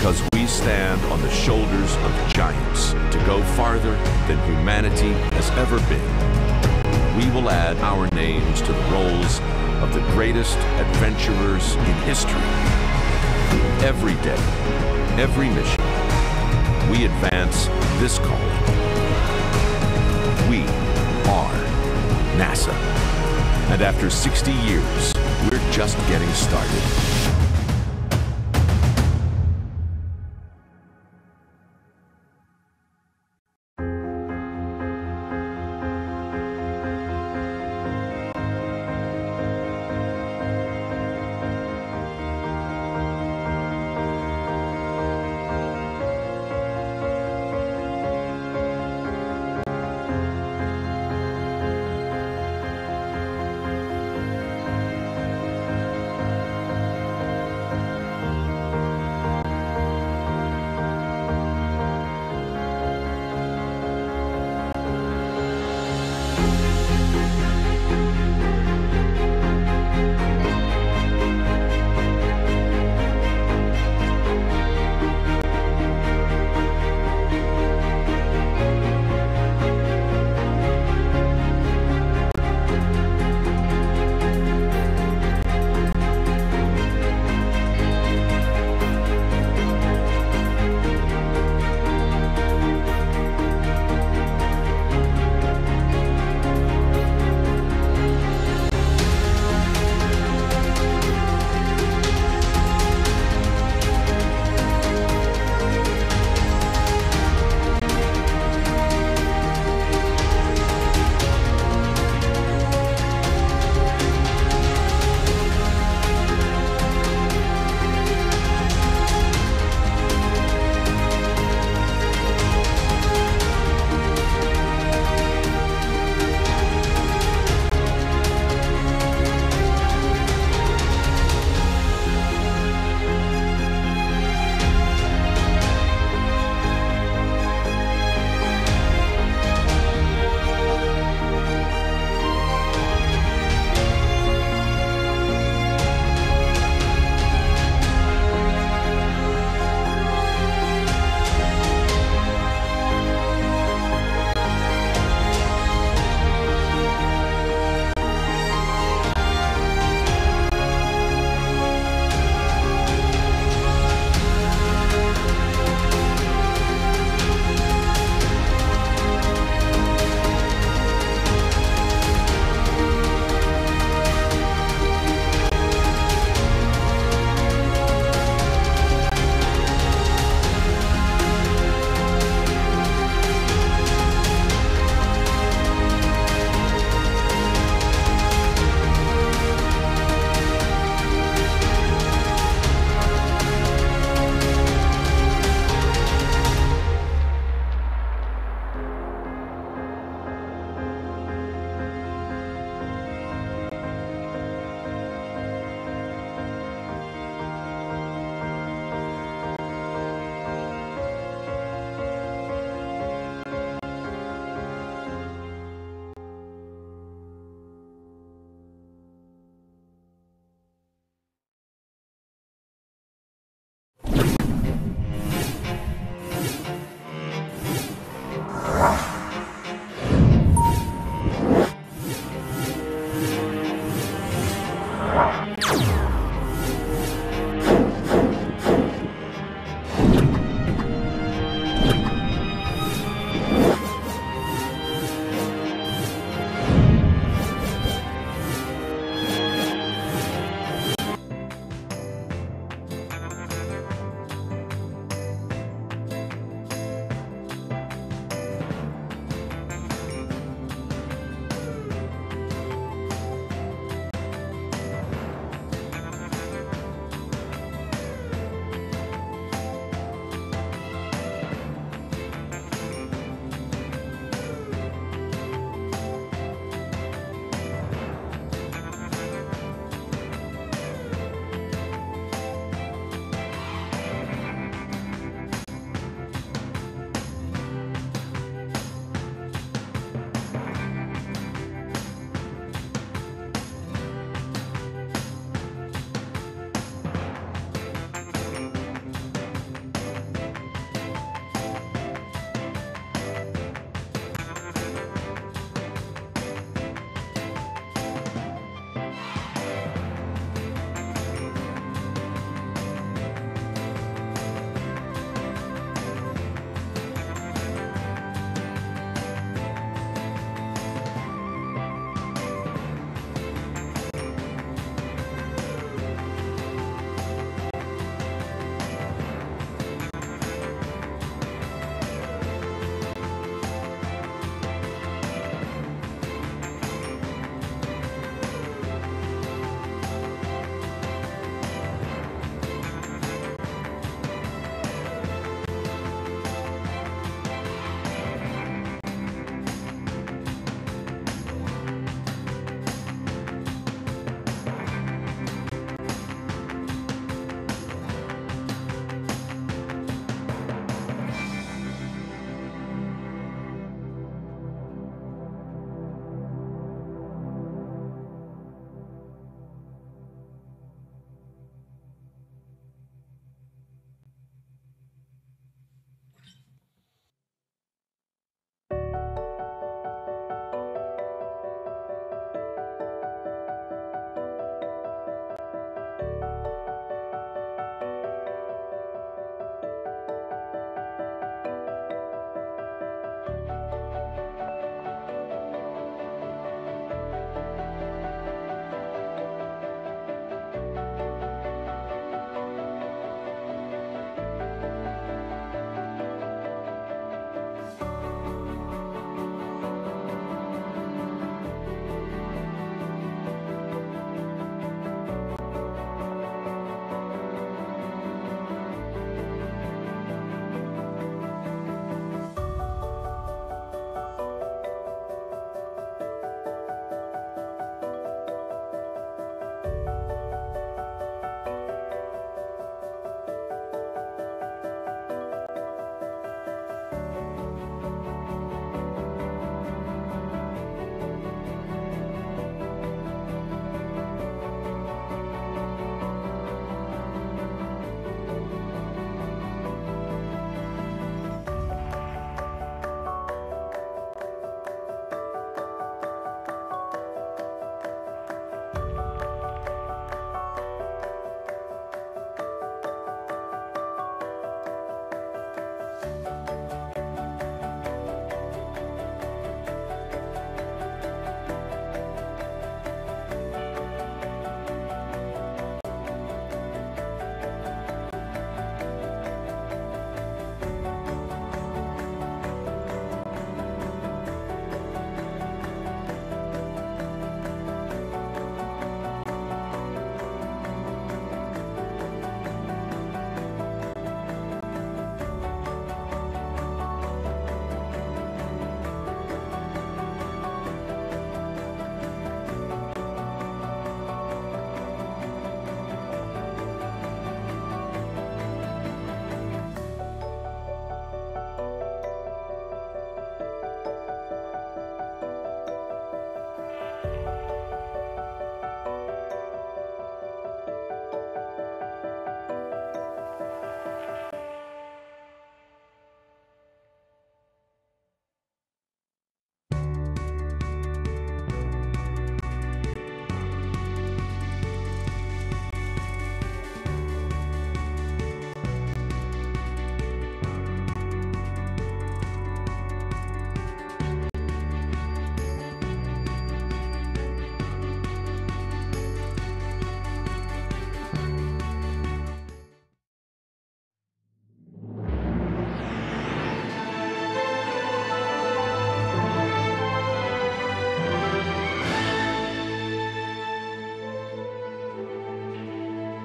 because we stand on the shoulders of giants to go farther than humanity has ever been. We will add our names to the rolls of the greatest adventurers in history. Every day, every mission, we advance this calling. We are NASA. And after 60 years, we're just getting started.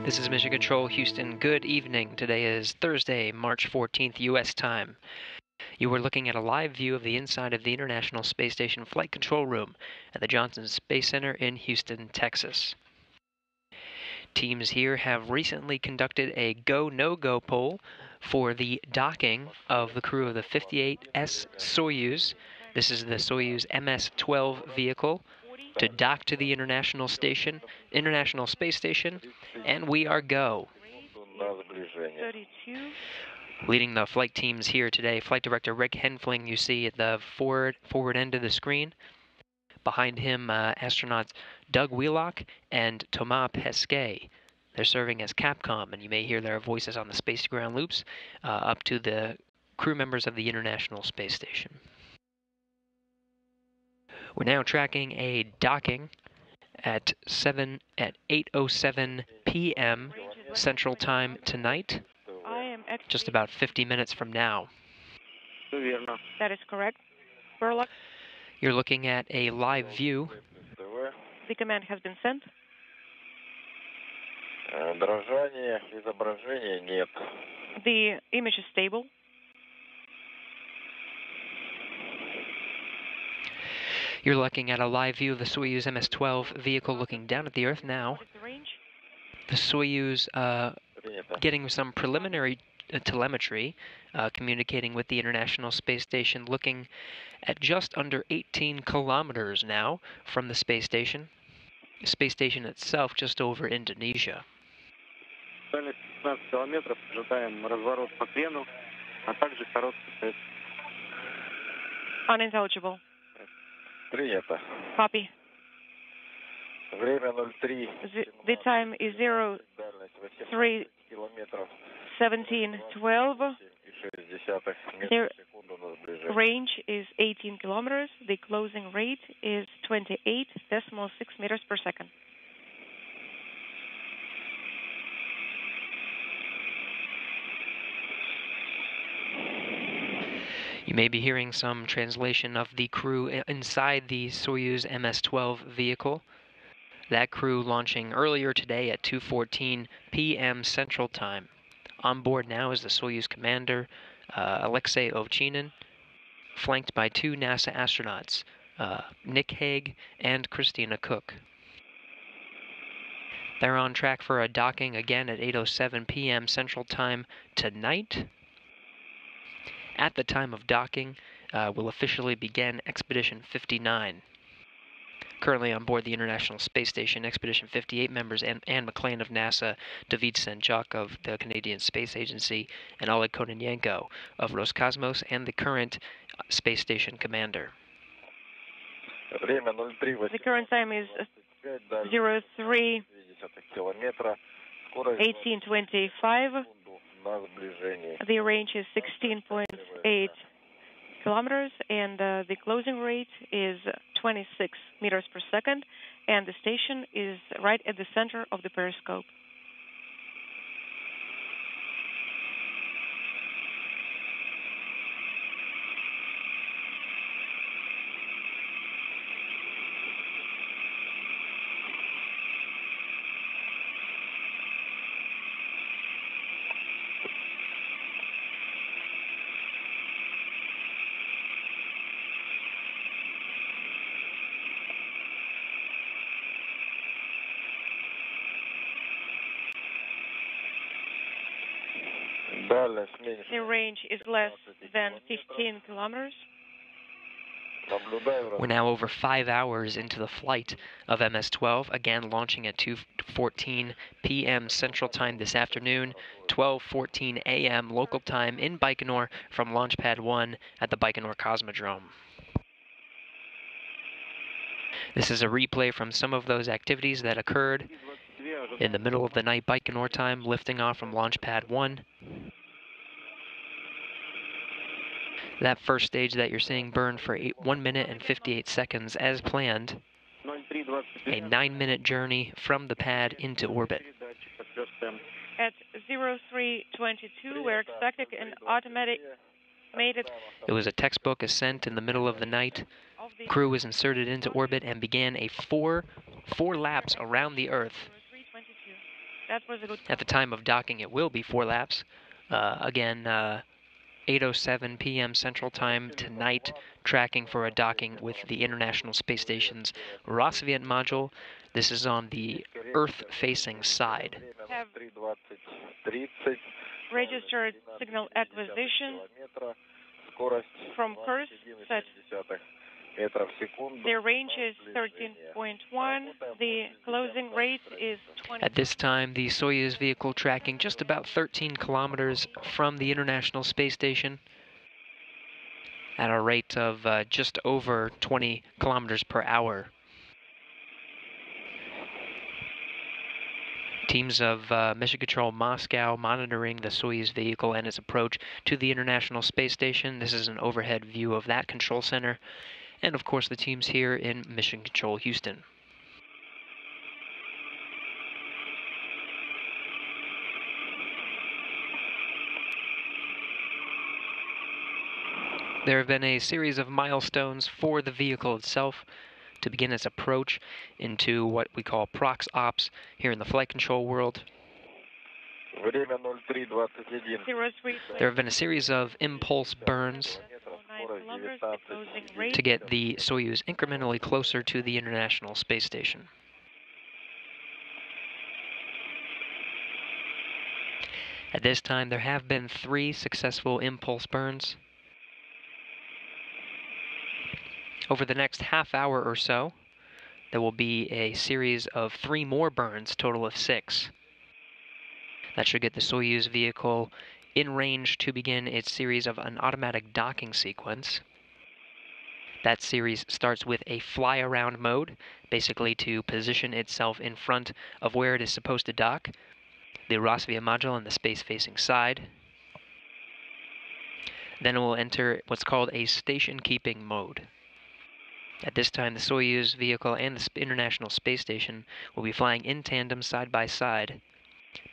This is Mission Control Houston. Good evening. Today is Thursday, March 14th, U.S. time. You are looking at a live view of the inside of the International Space Station Flight Control Room at the Johnson Space Center in Houston, Texas. Teams here have recently conducted a go-no-go poll for the docking of the crew of the 58S Soyuz. This is the Soyuz MS-12 vehicle to dock to the International Space Station, and we are go. 32. Leading the flight teams here today, Flight Director Rick Henfling, you see at the forward end of the screen. Behind him, astronauts Doug Wheelock and Thomas Pesquet. They're serving as Capcom, and you may hear their voices on the space-to-ground loops up to the crew members of the International Space Station. We're now tracking a docking at 8:07 p.m. Central Time tonight, just about 50 minutes from now. That is correct. Burlock, You're looking at a live view. the command has been sent. The image is stable. You're looking at a live view of the Soyuz MS-12 vehicle looking down at the Earth now. What is the range? The Soyuz getting some preliminary telemetry, communicating with the International Space Station, looking at just under 18 kilometers now from the space station. The space station itself just over Indonesia. Unintelligible. Copy. The time is 03:17:12. The range is 18 kilometers. The closing rate is 28.6 meters per second. You may be hearing some translation of the crew inside the Soyuz MS-12 vehicle. That crew launching earlier today at 2:14 p.m. Central Time. On board now is the Soyuz commander, Alexei Ovchinin, flanked by two NASA astronauts, Nick Hague and Christina Cook. They're on track for a docking again at 8:07 p.m. Central Time tonight. At the time of docking, will officially begin Expedition 59. Currently on board the International Space Station, Expedition 58 members Anne McClain of NASA, David Senchuk of the Canadian Space Agency, and Oleg Kononenko of Roscosmos, and the current space station commander. The current time is 03:18:25. The range is 16.8 kilometers, and the closing rate is 26 meters per second, and the station is right at the center of the periscope. The range is less than 15 kilometers. We're now over 5 hours into the flight of MS-12, again launching at 2:14 p.m. Central Time this afternoon, 12:14 a.m. local time in Baikonur from Launch Pad 1 at the Baikonur Cosmodrome. This is a replay from some of those activities that occurred in the middle of the night Baikonur time, lifting off from Launch Pad 1. That first stage that you're seeing burned for 1 minute and 58 seconds as planned. A 9-minute journey from the pad into orbit. At 03:22, we're expecting an automatic mated. It was a textbook ascent in the middle of the night. Crew was inserted into orbit and began a four laps around the Earth. That was a good. At the time of docking, it will be 4 laps. Again, 8:07 p.m. Central Time tonight, tracking for a docking with the International Space Station's Rassvet module. This is on the Earth-facing side. Have registered signal acquisition from Kursk set. The range is 13.1. The closing rate is 20. At this time, the Soyuz vehicle tracking just about 13 kilometers from the International Space Station at a rate of just over 20 kilometers per hour. Teams of Mission Control Moscow monitoring the Soyuz vehicle and its approach to the International Space Station. This is an overhead view of that control center. And of course the teams here in Mission Control Houston. There have been a series of milestones for the vehicle itself to begin its approach into what we call prox ops here in the flight control world. There have been a series of impulse burns to get the Soyuz incrementally closer to the International Space Station. At this time, there have been 3 successful impulse burns. Over the next half hour or so, there will be a series of 3 more burns, total of 6. That should get the Soyuz vehicle in range to begin its series of an automatic docking sequence. That series starts with a fly-around mode, basically to position itself in front of where it is supposed to dock, the Rassvet module on the space-facing side. Then it will enter what's called a station-keeping mode. At this time, the Soyuz vehicle and the International Space Station will be flying in tandem side by side,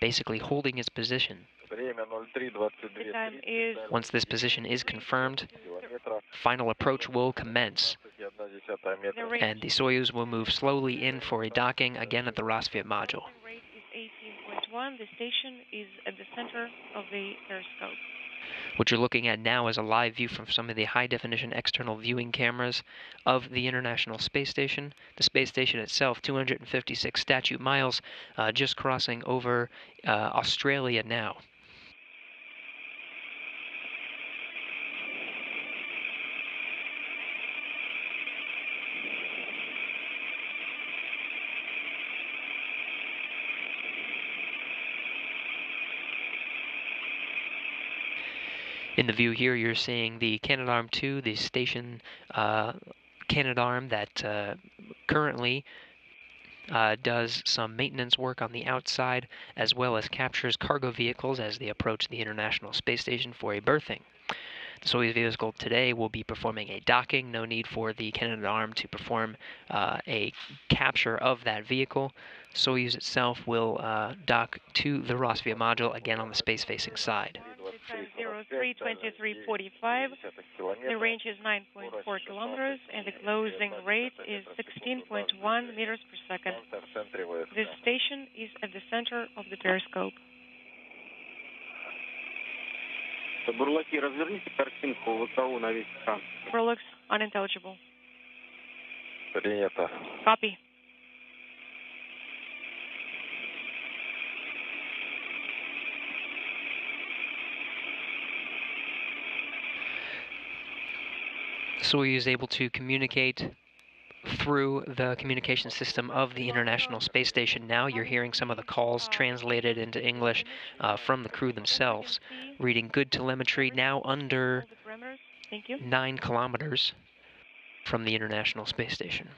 basically holding its position. The time is Once this position is confirmed, final approach will commence, the range. and the Soyuz will move slowly in for a docking again at the Rassvet module. The rate is 18.1. The station is at the center of the periscope. What you're looking at now is a live view from some of the high-definition external viewing cameras of the International Space Station. The space station itself, 256 statute miles, just crossing over Australia now. In the view here, you're seeing the Canadarm2, the station Canadarm that currently does some maintenance work on the outside, as well as captures cargo vehicles as they approach the International Space Station for a berthing. The Soyuz vehicle today will be performing a docking. No need for the Canadarm to perform a capture of that vehicle. Soyuz itself will dock to the Rassvet module, again on the space-facing side. 0323.45. The range is 9.4 kilometers, and the closing rate is 16.1 meters per second. This station is at the center of the periscope. Burlux, unintelligible. Copy. Soyuz is able to communicate through the communication system of the International Space Station now. You're hearing some of the calls translated into English from the crew themselves, reading good telemetry now under 9 kilometers from the International Space Station.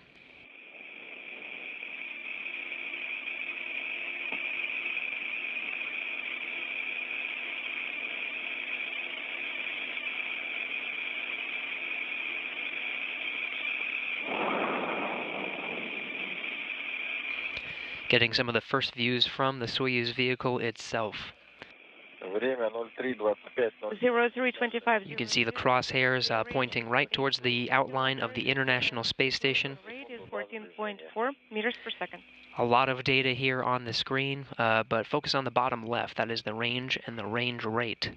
Getting some of the first views from the Soyuz vehicle itself. 0325. You can see the crosshairs pointing right towards the outline of the International Space Station. Rate is 14 13.4 meters per second. A lot of data here on the screen, but focus on the bottom left. That is the range and the range rate.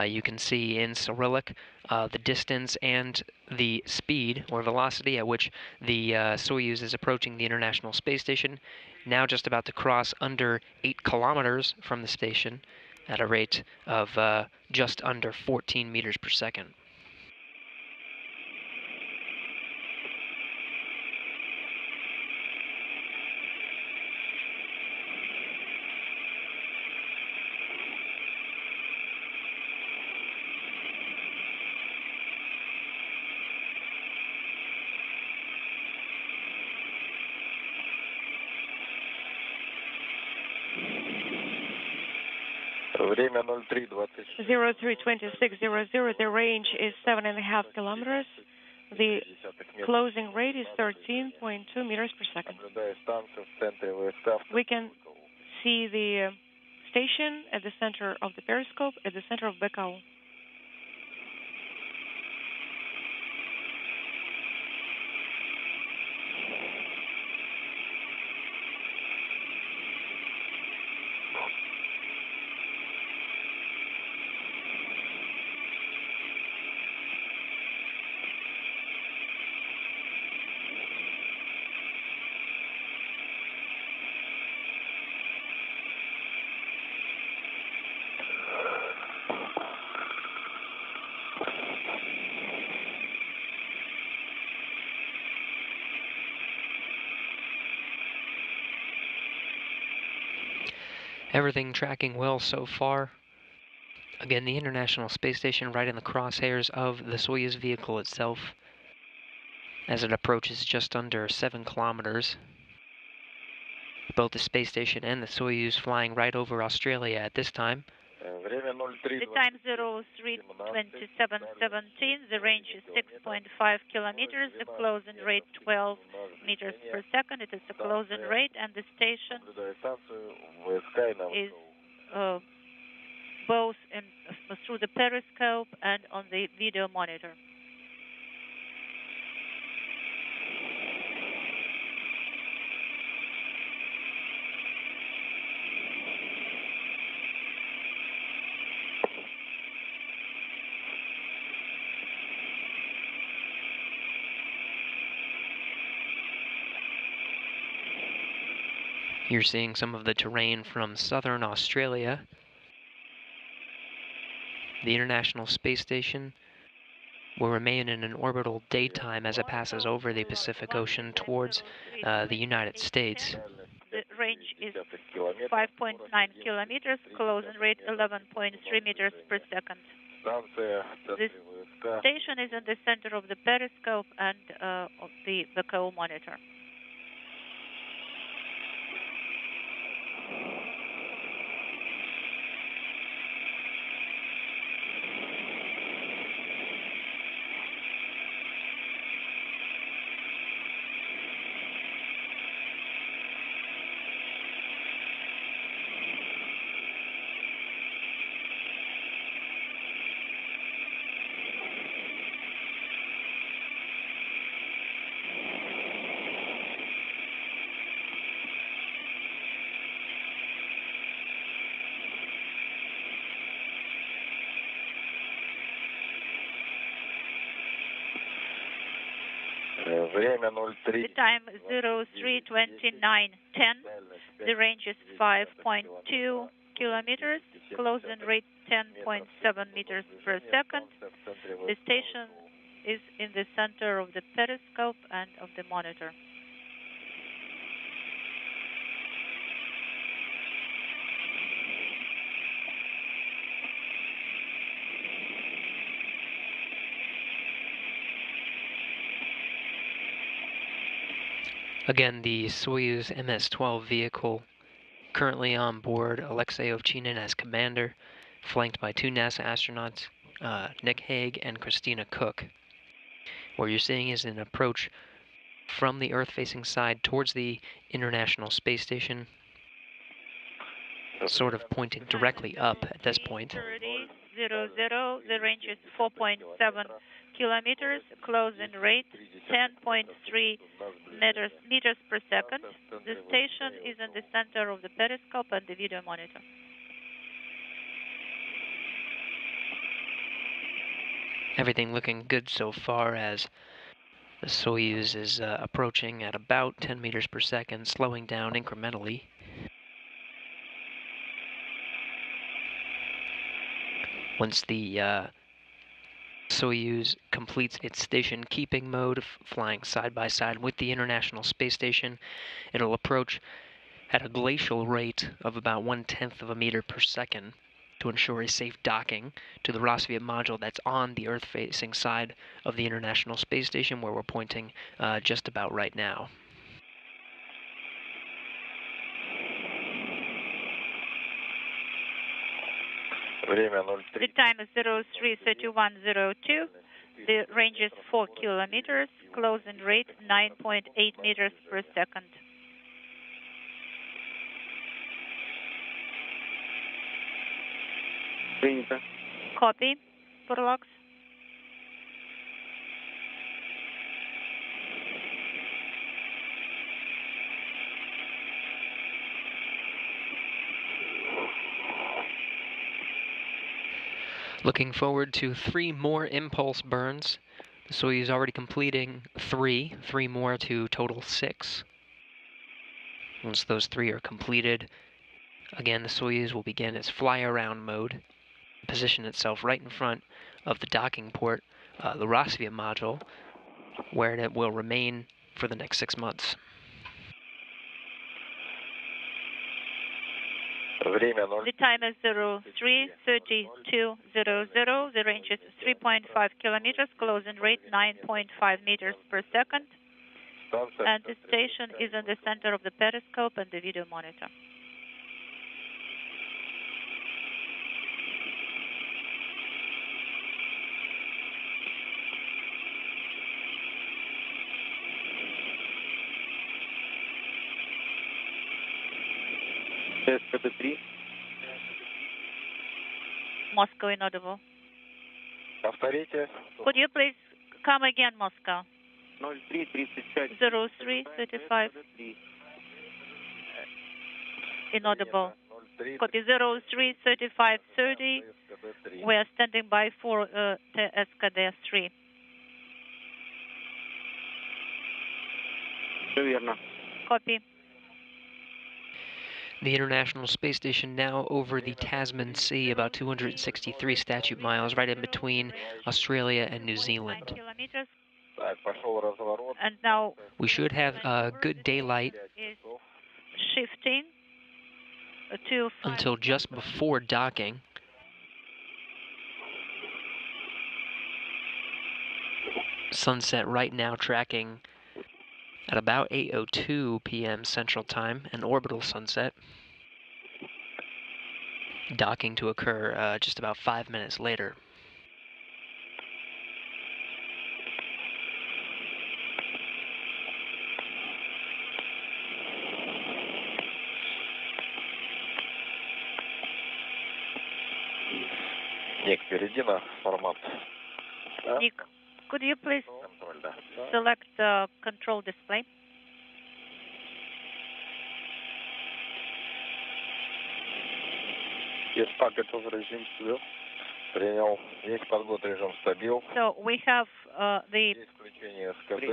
You can see in Cyrillic the distance and the speed or velocity at which the Soyuz is approaching the International Space Station. Now just about to cross under 8 kilometers from the station at a rate of just under 14 meters per second. Время 03:26. 03:26:00. The range is 7.5 kilometers. The closing rate is 13.2 meters per second. We can see the station at the center of the periscope, at the center of BKO. Everything tracking well so far. Again, the International Space Station right in the crosshairs of the Soyuz vehicle itself as it approaches just under 7 kilometers. Both the space station and the Soyuz flying right over Australia at this time. The time 03:27:17. The range is 6.5 kilometers. The closing rate 12 meters per second. It is the closing rate, and the station is both through the periscope and on the video monitor. You're seeing some of the terrain from southern Australia. The International Space Station will remain in an orbital daytime as it passes over the Pacific Ocean towards the United States. The range is 5.9 kilometers, closing rate 11.3 meters per second. This station is in the center of the periscope and of the BKO monitor. The time 03:29:10. The range is 5.2 kilometers. Closing rate 10.7 meters per second. The station is in the center of the periscope and of the monitor. Again, the Soyuz MS-12 vehicle, currently on board Alexei Ovchinin as commander, flanked by 2 NASA astronauts, Nick Hague and Christina Cook. What you're seeing is an approach from the Earth-facing side towards the International Space Station, sort of pointing directly up at this point. 30:00. The range is 4.7 kilometers. Closing rate 10.3 meters per second. The station is in the center of the periscope and the video monitor. Everything looking good so far as the Soyuz is approaching at about 10 meters per second, slowing down incrementally. Once the Soyuz completes its station keeping mode, flying side by side with the International Space Station, it'll approach at a glacial rate of about 1/10 of a meter per second to ensure a safe docking to the Rossviet module that's on the Earth-facing side of the International Space Station, where we're pointing just about right now. The time is 03:31:02. The range is 4 kilometers. Closing rate 9.8 meters per second. Copy. Purlox. Looking forward to 3 more impulse burns. The Soyuz already completing 3 more to total 6. Once those 3 are completed, again the Soyuz will begin its fly-around mode, position itself right in front of the docking port, the Rossviet module, where it will remain for the next 6 months. The time is 03:32:00. The range is 3.5 kilometers. Closing rate 9.5 meters per second. And the station is in the center of the periscope and the video monitor. СКД-3. Moscow inaudible. Повторите. Could you please come again, Moscow? 03:35. 03:35. Inaudible. Copy 03:35:30. We are standing by for СКД-3. Все верно. Copy. The International Space Station now over the Tasman Sea, about 263 statute miles, right in between Australia and New Zealand. And now we should have good daylight shifting to until just before docking. Sunset right now tracking at about 8:02 p.m. Central Time, an orbital sunset. Docking to occur just about 5 minutes later. Ник, перейди на формат. Nick, could you please select the control display? Есть готов режим слив. Принял. Есть подвод режим стабил. So we have the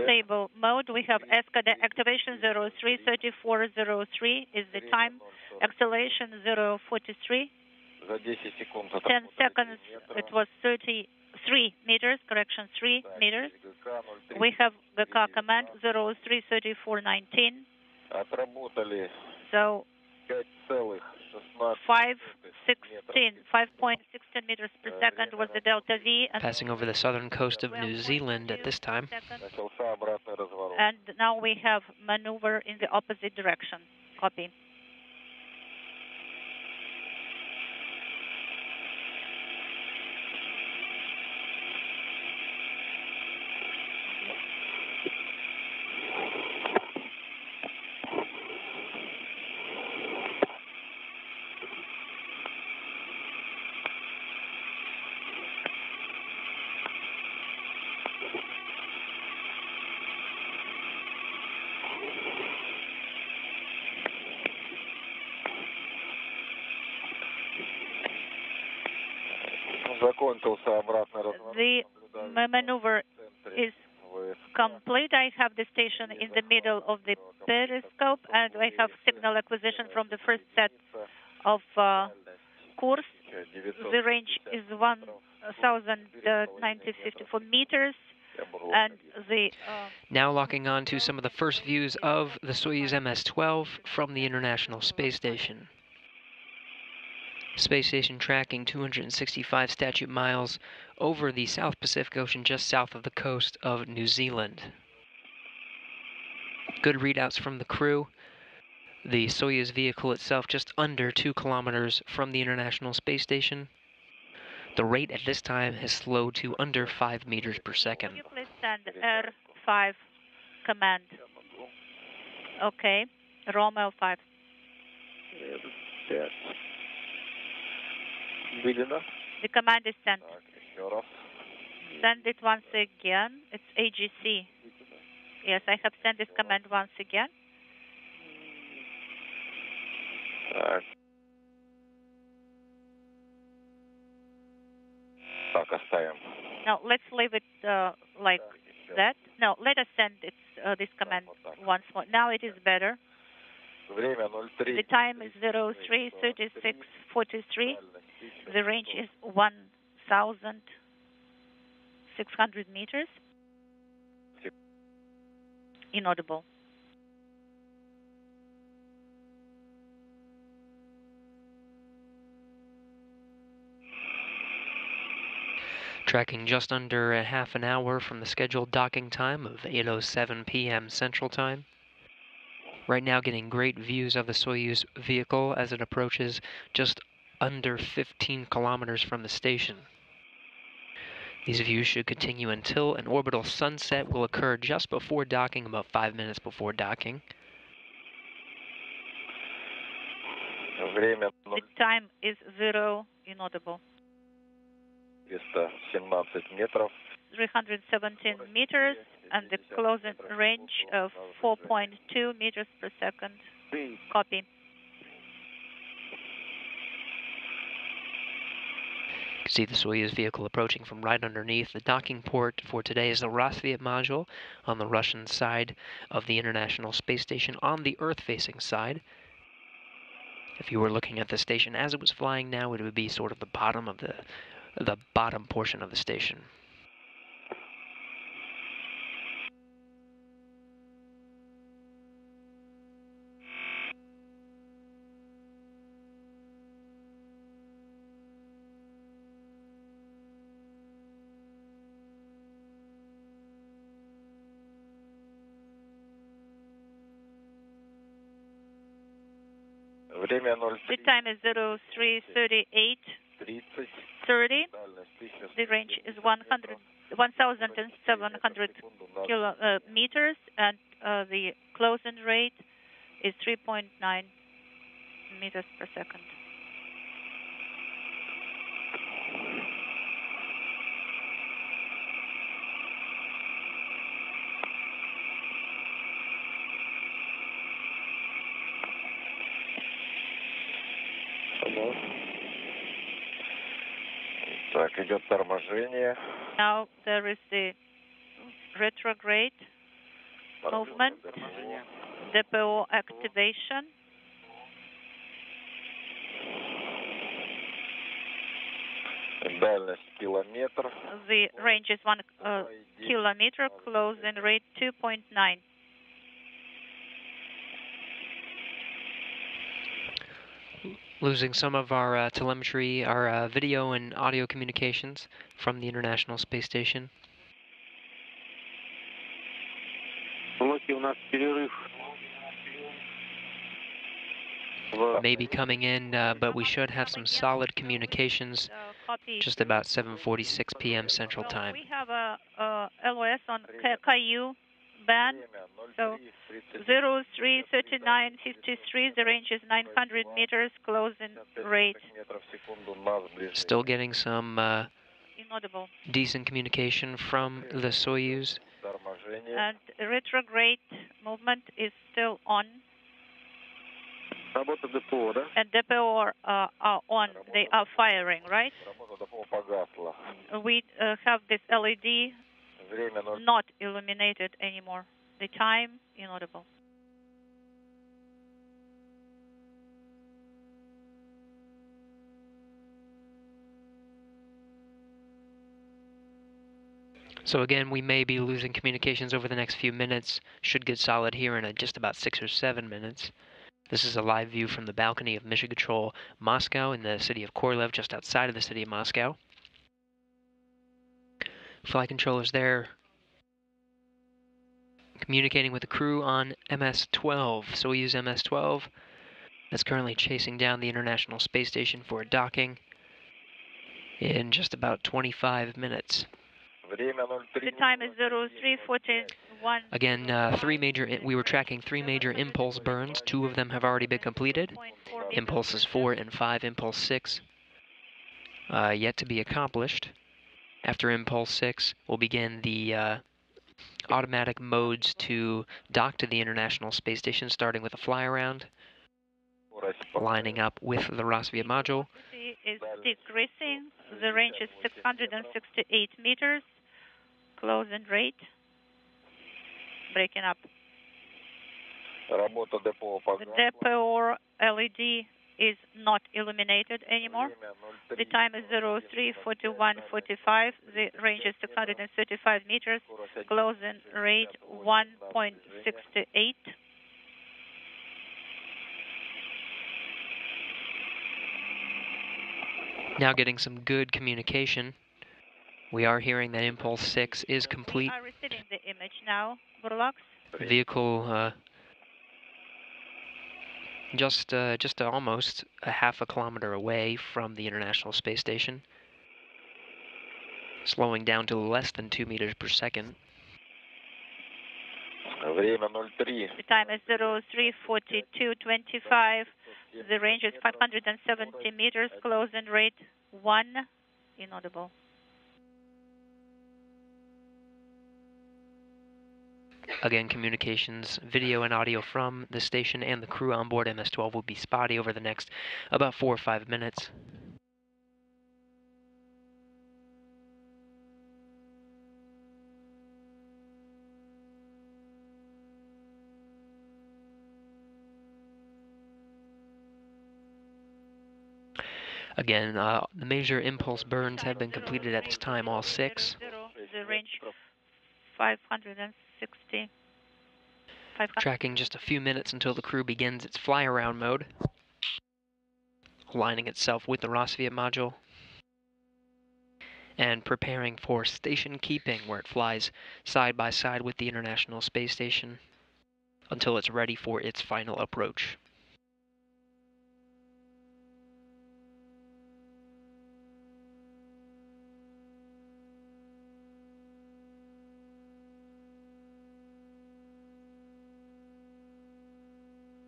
stable mode. We have СКД activation 03:34:03 is the time. Acceleration 0:43. 10 seconds. It was 33 meters. Correction, 3 meters. We have GK command 03:34:19. So 5.16 meters per second was the delta V. And passing over the southern coast of New Zealand at this time. And now we have maneuver in the opposite direction. Copy. The maneuver is complete. I have the station in the middle of the periscope, and I have signal acquisition from the first set of course. The range is 1,954 meters, and the now locking on to some of the first views of the Soyuz MS-12 from the International Space Station. Space station tracking 265 statute miles over the South Pacific Ocean just south of the coast of New Zealand. Good readouts from the crew. The Soyuz vehicle itself just under 2 kilometers from the International Space Station. The rate at this time has slowed to under 5 meters per second. Can you please send R5 command? Okay, Romeo 5. The command is sent. Send it once again. It's AGC. Yes, I have sent this command once again. Now let's leave it like that. No, let us send it, this command once more. Now it is better. The time is 03:36:43. The range is 1,600 meters. Inaudible. Tracking just under a half an hour from the scheduled docking time of 8:07 p.m. Central Time. Right now getting great views of the Soyuz vehicle as it approaches just under 15 kilometers from the station. These views should continue until an orbital sunset will occur just before docking, about 5 minutes before docking. The time is 0, inaudible. 317 meters, and the closing range of 4.2 meters per second. Copy. You can see the Soyuz vehicle approaching from right underneath. The docking port for today is the Rassvet module on the Russian side of the International Space Station, on the Earth-facing side. If you were looking at the station as it was flying now, it would be sort of the bottom of the bottom portion of the station. The time is 03:38:30. The range is 1,700 meters, and the closing rate is 3.9 meters per second. Так, идет торможение. Now there is the retrograde movement, DPO activation. Дальность километр. The range is 1 kilometer, closing rate 2.9. Losing some of our telemetry, our video and audio communications from the International Space Station. Maybe coming in, but we should have some solid communications just about 7:46 p.m. Central Time. We have a LOS on Ku band, so 03:39:53. The range is 900 meters. Closing rate. Still getting some inaudible. Decent communication from the Soyuz. And retrograde movement is still on. And DPO are on, they are firing, right? We have this LED not illuminated anymore. The time, inaudible. So again, we may be losing communications over the next few minutes. Should get solid here in just about 6 or 7 minutes. This is a live view from the balcony of Mission Control Moscow in the city of Korolev, just outside of the city of Moscow. Flight controllers there communicating with the crew on MS-12. Soyuz MS-12 that's currently chasing down the International Space Station for docking in just about 25 minutes. The time is 03:41. Again, we were tracking 3 major impulse burns. 2 of them have already been completed. Impulses 4 and 5, Impulse 6 yet to be accomplished. After Impulse 6, we'll begin the automatic modes to dock to the International Space Station, starting with a fly-around, lining up with the Rossviet module. Is decreasing. The range is 668 meters. Closing rate. Breaking up. The DPO LED is not illuminated anymore. The time is 03:41:45. The range is 635 meters. Closing rate 1.68. Now getting some good communication. We are hearing that Impulse 6 is complete. We are receiving the image now, Burlaks. Vehicle just almost a half a kilometer away from the International Space Station, slowing down to less than 2 meters per second. The time is 03:42:25. The range is 570 meters. Closing rate 1. Inaudible. Again, communications, video and audio from the station and the crew on board MS-12 will be spotty over the next about 4 or 5 minutes. Again, the major impulse burns have been completed at this time, all 6. The range 560. Tracking just a few minutes until the crew begins its fly-around mode, aligning itself with the Rossviet module, and preparing for station keeping, where it flies side by side with the International Space Station until it's ready for its final approach.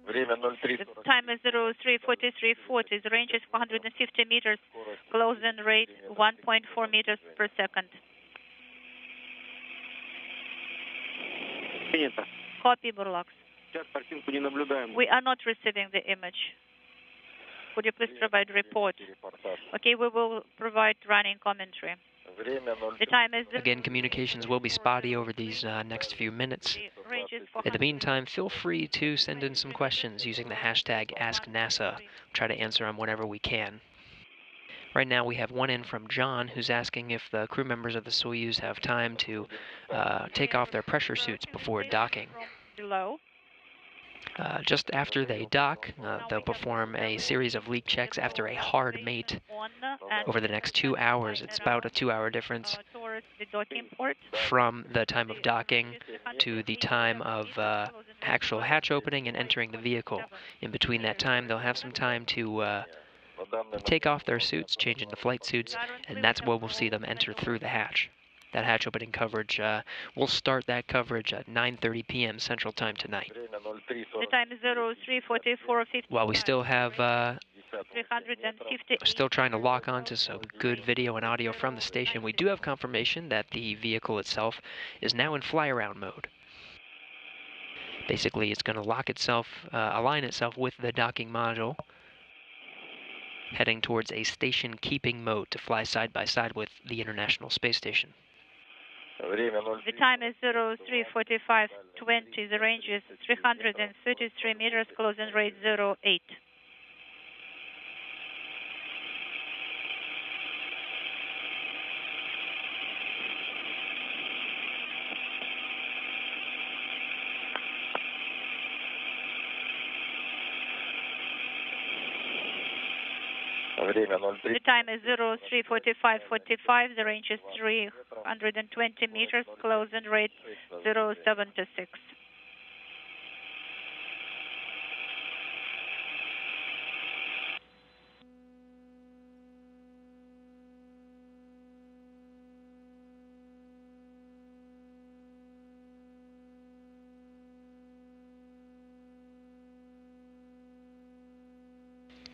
The time is 03:43:40. The range is 450 meters. Closing rate 1.4 meters per second. Copy, Burlaks. We are not receiving the image. Could you please provide report? Okay, we will provide running commentary. The time is... Again, communications will be spotty over these next few minutes. In the meantime, feel free to send in some questions using the hashtag AskNASA. We'll try to answer them whenever we can. Right now we have one in from John, who's asking if the crew members of the Soyuz have time to take off their pressure suits before docking. Just after they dock, they'll perform a series of leak checks after a hard mate over the next 2 hours. It's about a 2-hour difference from the time of docking to the time of actual hatch opening and entering the vehicle. In between that time, they'll have some time to take off their suits, change into flight suits, and that's where we'll see them enter through the hatch. That hatch opening coverage, we'll start that coverage at 9:30 p.m. Central Time tonight. The time is 03:44:50. While we still have, still trying to lock on to some good video and audio from the station, we do have confirmation that the vehicle itself is now in fly-around mode. Basically, it's going to lock itself, align itself with the docking module, heading towards a station keeping mode to fly side by side with the International Space Station. The time is 03:45:20. The range is 333 meters, closing rate 08. The time is 03:45:45. The range is 320 meters. Closing rate 076.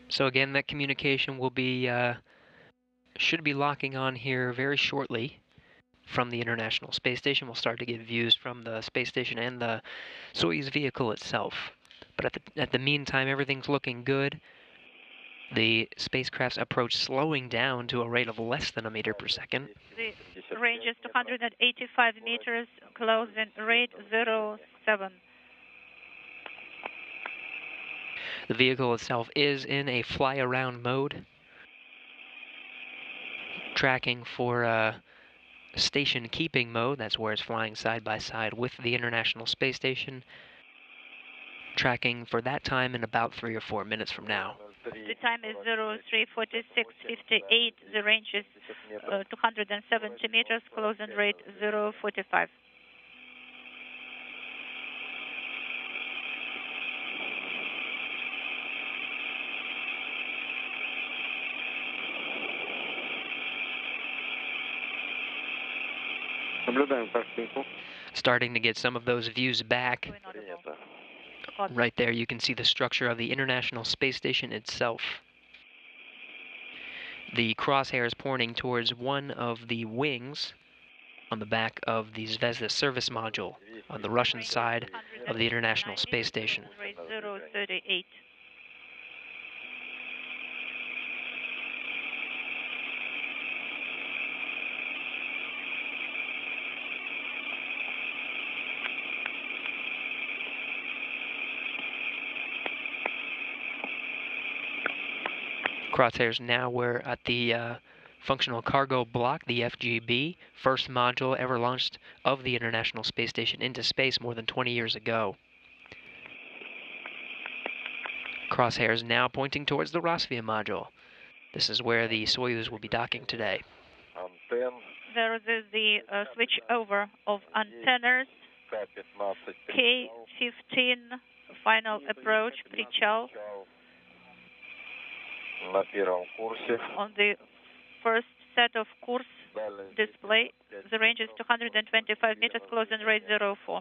So again, that communication will be should be locking on here very shortly from the International Space Station. We'll start to get views from the space station and the Soyuz vehicle itself. But at the meantime, everything's looking good. The spacecraft's approach slowing down to a rate of less than a meter per second. The range is 285 meters, closing rate 07. The vehicle itself is in a fly-around mode, tracking for station keeping mode. That's where it's flying side by side with the International Space Station, tracking for that time in about 3 or 4 minutes from now. The time is 03:46:58. The range is 270 meters, closing rate 045. Starting to get some of those views back. Right there, you can see the structure of the International Space Station itself. The crosshairs pointing towards one of the wings on the back of the Zvezda service module on the Russian side of the International Space Station. 038. Crosshairs now, we're at the Functional Cargo Block, the FGB, first module ever launched of the International Space Station into space more than 20 years ago. Crosshairs now pointing towards the Rossvia module. This is where the Soyuz will be docking today. There is the switch over of antennas. K-15 final approach, Prichal. On the first set of course display, the range is 225 meters, closing rate 04.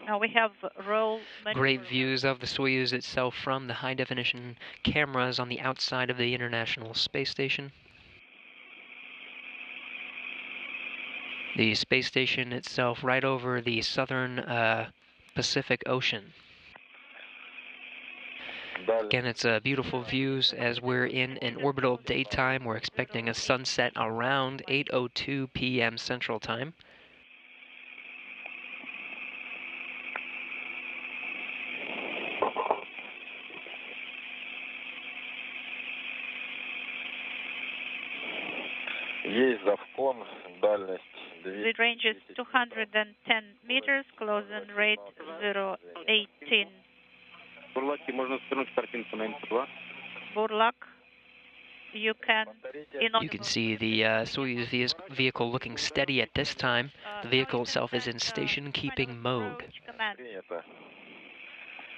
Now we have roll. Great views of the Soyuz itself from the high-definition cameras on the outside of the International Space Station. The space station itself right over the southern Pacific Ocean. Again, it's beautiful views as we're in an orbital daytime. We're expecting a sunset around 8:02 p.m. Central Time. The range is 210 meters, closing rate 018. Burlak, you can see the Soyuz vehicle looking steady at this time. The vehicle itself is in station keeping mode.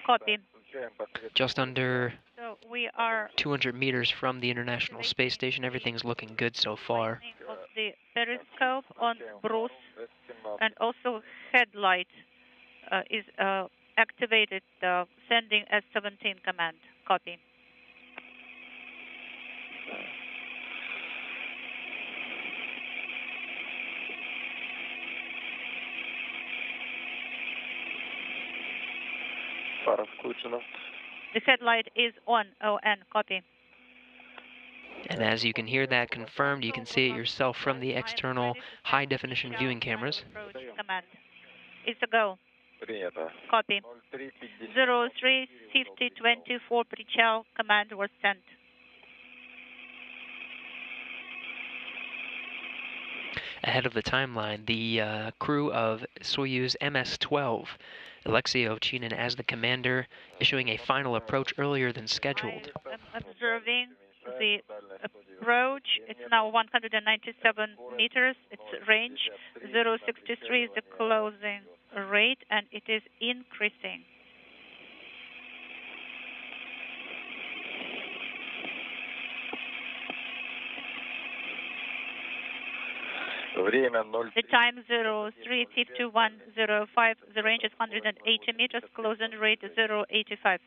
Copy. Just under 200 meters from the International Space Station. Everything's looking good so far. Of the periscope on Bruce, and also headlight is activated, sending S-17 command. Copy. The headlight is on. ON. Copy. And as you can hear that confirmed, you can see it yourself from the external high-definition viewing cameras. Command. It's a go. Copy. 035024 Prichal. Command was sent. Ahead of the timeline, the crew of Soyuz MS-12, Alexei Ovchinin as the commander, issuing a final approach earlier than scheduled. I'm observing the approach. It's now 197 meters. Its range 063 is the closing rate, and it is increasing. The time 035105. The range is 180 meters. Closing rate 085.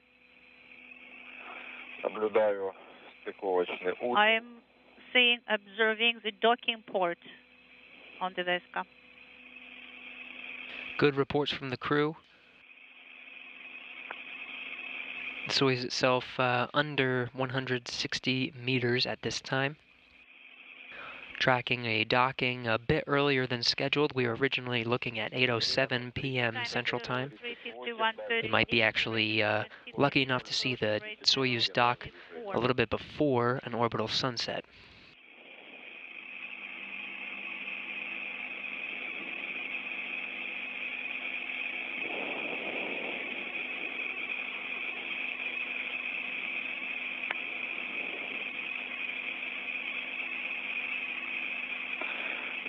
I am observing the docking port on the Veska. Good reports from the crew. The Soyuz itself under 160 meters at this time. Tracking a docking a bit earlier than scheduled. We were originally looking at 8:07 p.m. Central Time. We might be actually lucky enough to see the Soyuz dock a little bit before an orbital sunset.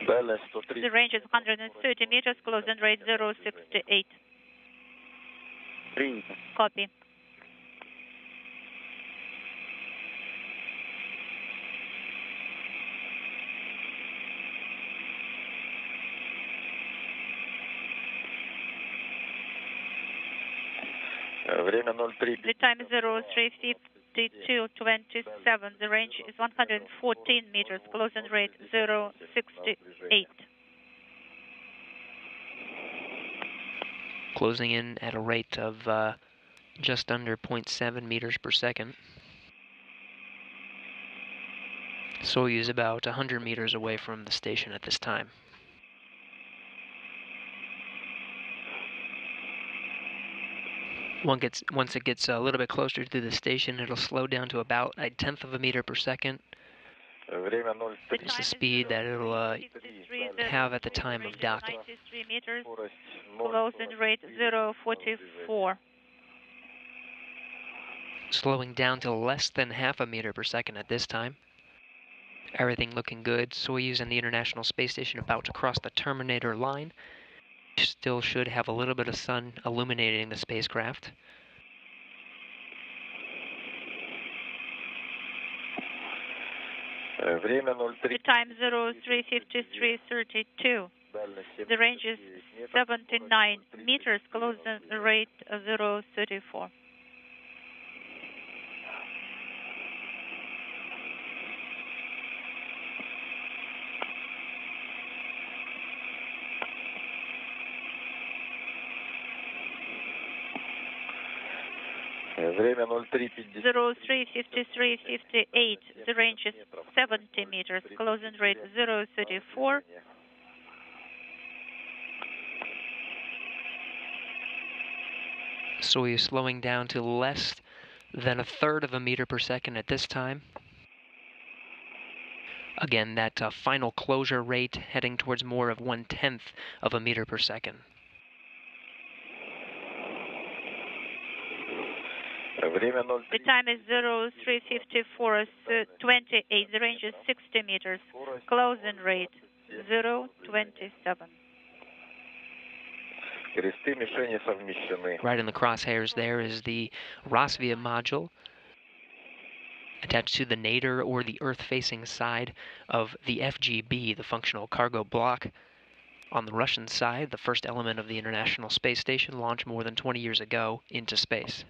The range is 130 meters. Closing rate 068. Copy. The time is 035227. The range is 114 meters. Closing rate 068. Closing in at a rate of just under 0.7 meters per second. Soyuz about 100 meters away from the station at this time. Once it gets a little bit closer to the station, it'll slow down to about 1/10 of a meter per second. It's the speed that it'll have at the time of docking. 93 meters. Closing rate 044. Slowing down to less than half a meter per second at this time. Everything looking good. Soyuz and the International Space Station about to cross the Terminator line. Still should have a little bit of sun illuminating the spacecraft. The time 035332. The range is 79 meters. Closing rate 034. Время 035358. The range is 70 meters. Closing rate 034. Soyuz slowing down to less than 1/3 of a meter per second at this time. Again, that final closure rate heading towards more of 1/10 of a meter per second. The time is 035428. The range is 60 meters. Closing rate 027. Right in the crosshairs there is the Rosvia module attached to the nadir or the Earth-facing side of the FGB, the Functional Cargo Block. On the Russian side, the first element of the International Space Station launched more than 20 years ago into space.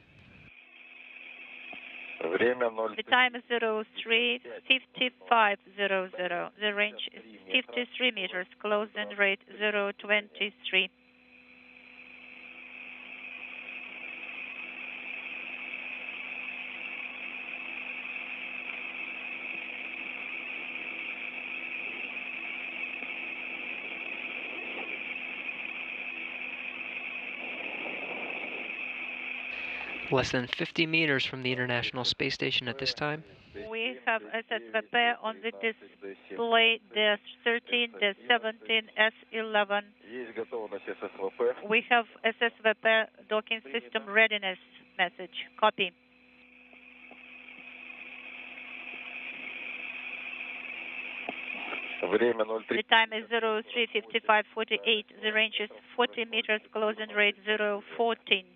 The time is 035500. The range is 53 meters. Closing rate 023. Less than 50 meters from the International Space Station at this time. We have SSVP on the display, DS13, DS17, S11. We have SSVP docking system readiness message. Copy. The time is 03:55:48. The range is 40 meters. Closing rate 014.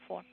14.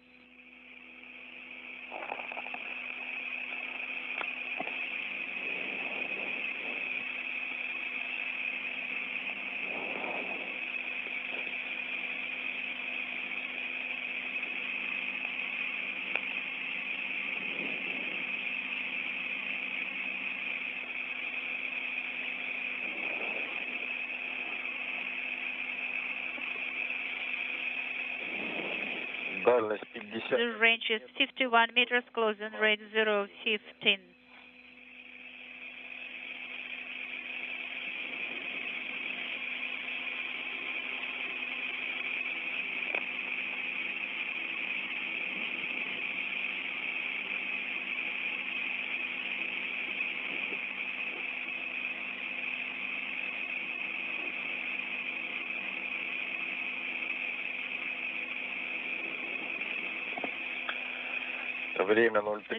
The range is 51 meters, closing rate 015.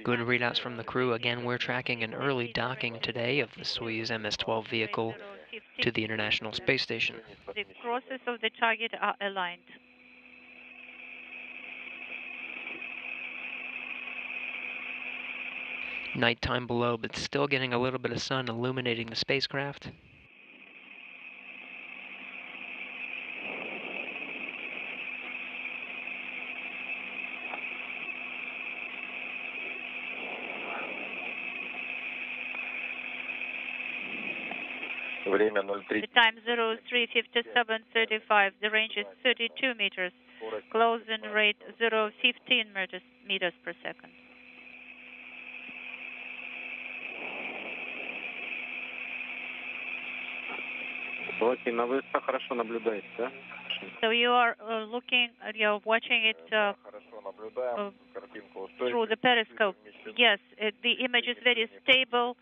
Good readouts from the crew. Again, we're tracking an early docking today of the Soyuz MS-12 vehicle to the International Space Station. The crosses of the target are aligned. Nighttime below, but still getting a little bit of sun illuminating the spacecraft. The time 03:57:35. The range is 32 meters. Closing rate 015 meters per second. So you are you're watching it through the periscope. Yes, the image is very stable.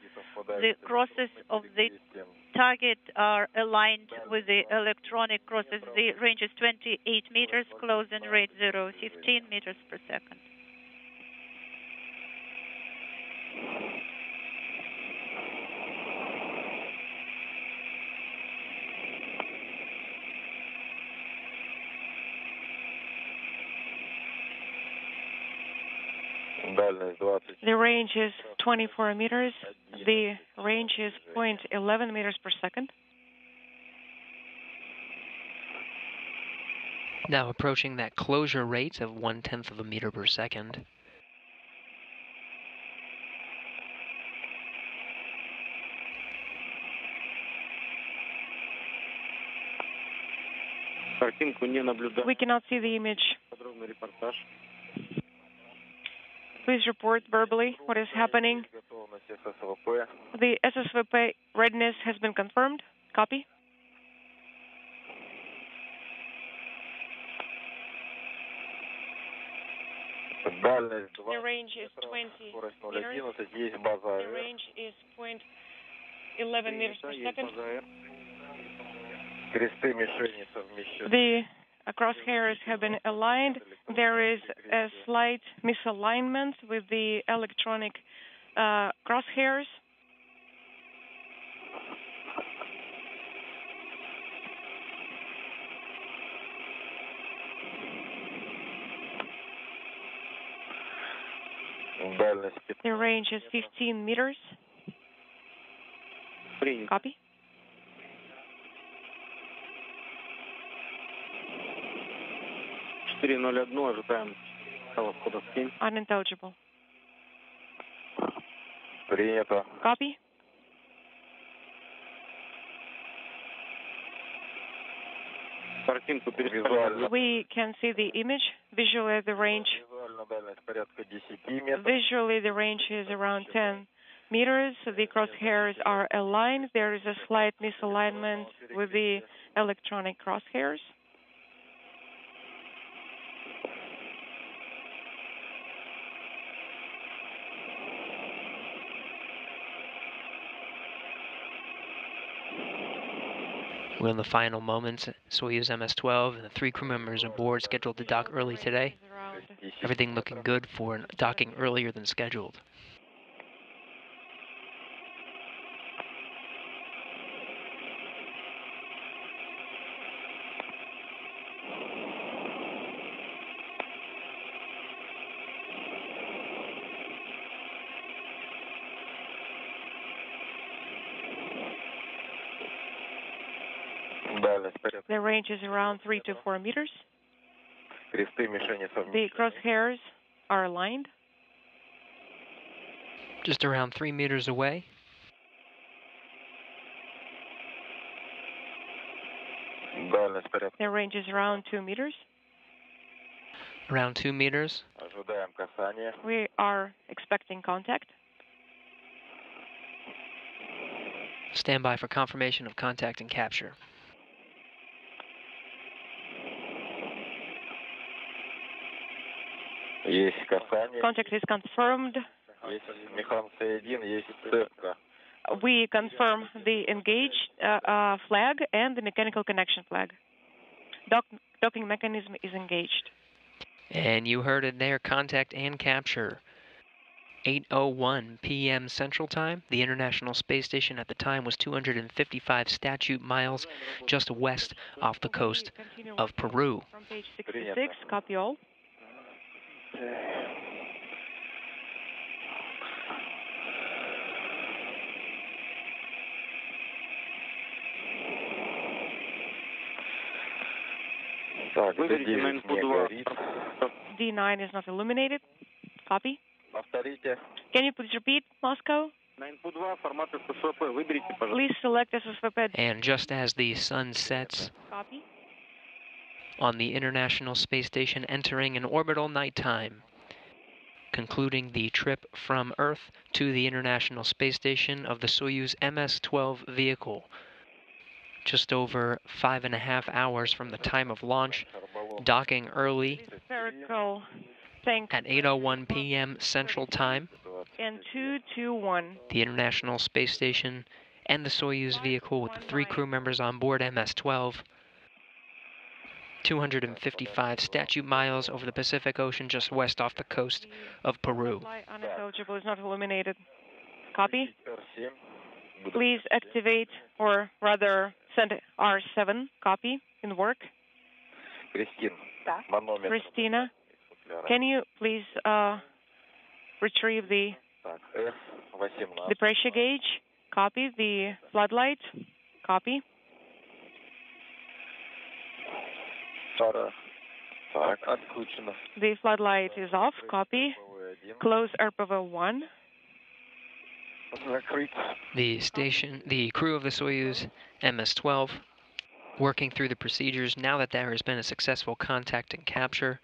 The crosses of the target are aligned with the electronic crosses. The range is 28 meters, closing rate 015 meters per second. The range is 24 meters. The range is 0.11 meters per second. Now approaching that closure rate of 1/10 of a meter per second. We cannot see the image. Please report verbally what is happening. The SSVP readiness has been confirmed. Copy. The range is 20 meters. The range is 0.11 meters per second. The crosshairs have been aligned. There is a slight misalignment with the electronic crosshairs. The range is 15 meters. Copy. Unintelligible. Copy. We can see the image. Visually, the range. Visually, the range is around 10 meters. The crosshairs are aligned. There is a slight misalignment with the electronic crosshairs. We're in the final moments. Soyuz MS-12 and the 3 crew members aboard scheduled to dock early today. Everything looking good for docking earlier than scheduled. The range is around 3 to 4 meters. The crosshairs are aligned. Just around 3 meters away. The range is around 2 meters. Around 2 meters. We are expecting contact. Stand by for confirmation of contact and capture. Contact is confirmed. We confirm the engaged flag and the mechanical connection flag. Docking mechanism is engaged. And you heard it there, contact and capture. 8:01 p.m. Central Time. The International Space Station at the time was 255 statute miles just west off the coast of Peru. From page 66, copy all. D9 is not illuminated. Copy. Can you please repeat, Moscow? Please select SSVP. And just as the sun sets Copy. on the International Space Station, entering an orbital nighttime, concluding the trip from Earth to the International Space Station of the Soyuz MS-12 vehicle. Just over 5.5 hours from the time of launch, docking early Spherical tank at 8:01 p.m. Central Time. and 221. The International Space Station and the Soyuz vehicle with the 3 crew members on board MS-12. 255 statute miles over the Pacific Ocean just west off the coast of Peru. Unintelligible is not illuminated. Copy. Please activate, or rather send R7. Copy. In work. Christina, can you please retrieve the pressure gauge? Copy. The floodlight? Copy. The floodlight is off. Copy. Close RPV 1. The crew of the Soyuz MS-12 working through the procedures. Now that there has been a successful contact and capture,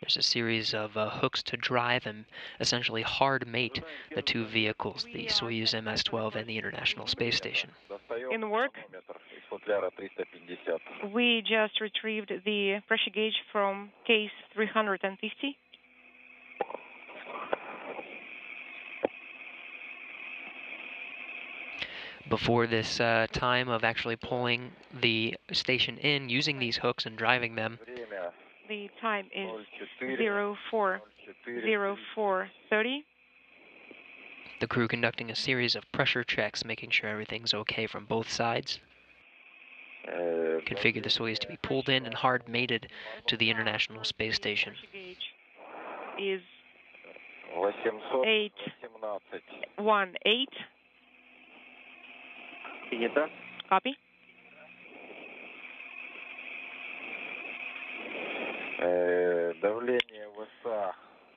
there's a series of hooks to drive and essentially hard mate the 2 vehicles, the Soyuz MS-12 and the International Space Station. In work, we just retrieved the pressure gauge from case 350. Before this time of actually pulling the station in, using these hooks and driving them, the time is 04:30. The crew conducting a series of pressure checks, making sure everything's okay from both sides. Configure the Soyuz to be pulled in and hard mated to the International Space Station. Is 818. Copy.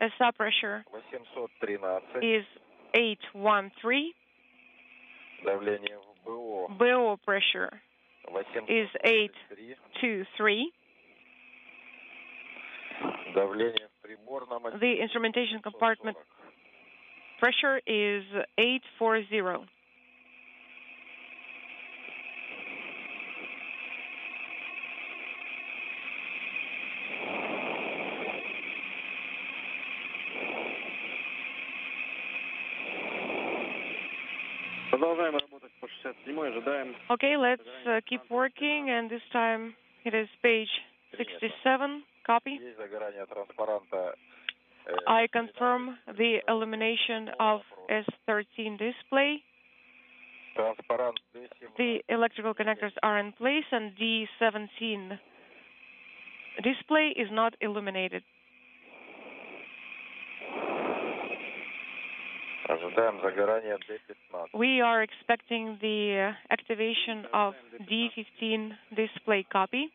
SA pressure is 813. BO pressure is 823. The instrumentation compartment pressure is 840. Okay, let's keep working, and this time it is page 67. Copy. I confirm the illumination of S13 display. The electrical connectors are in place, and D17 display is not illuminated. We are expecting the activation of D15 display. Copy.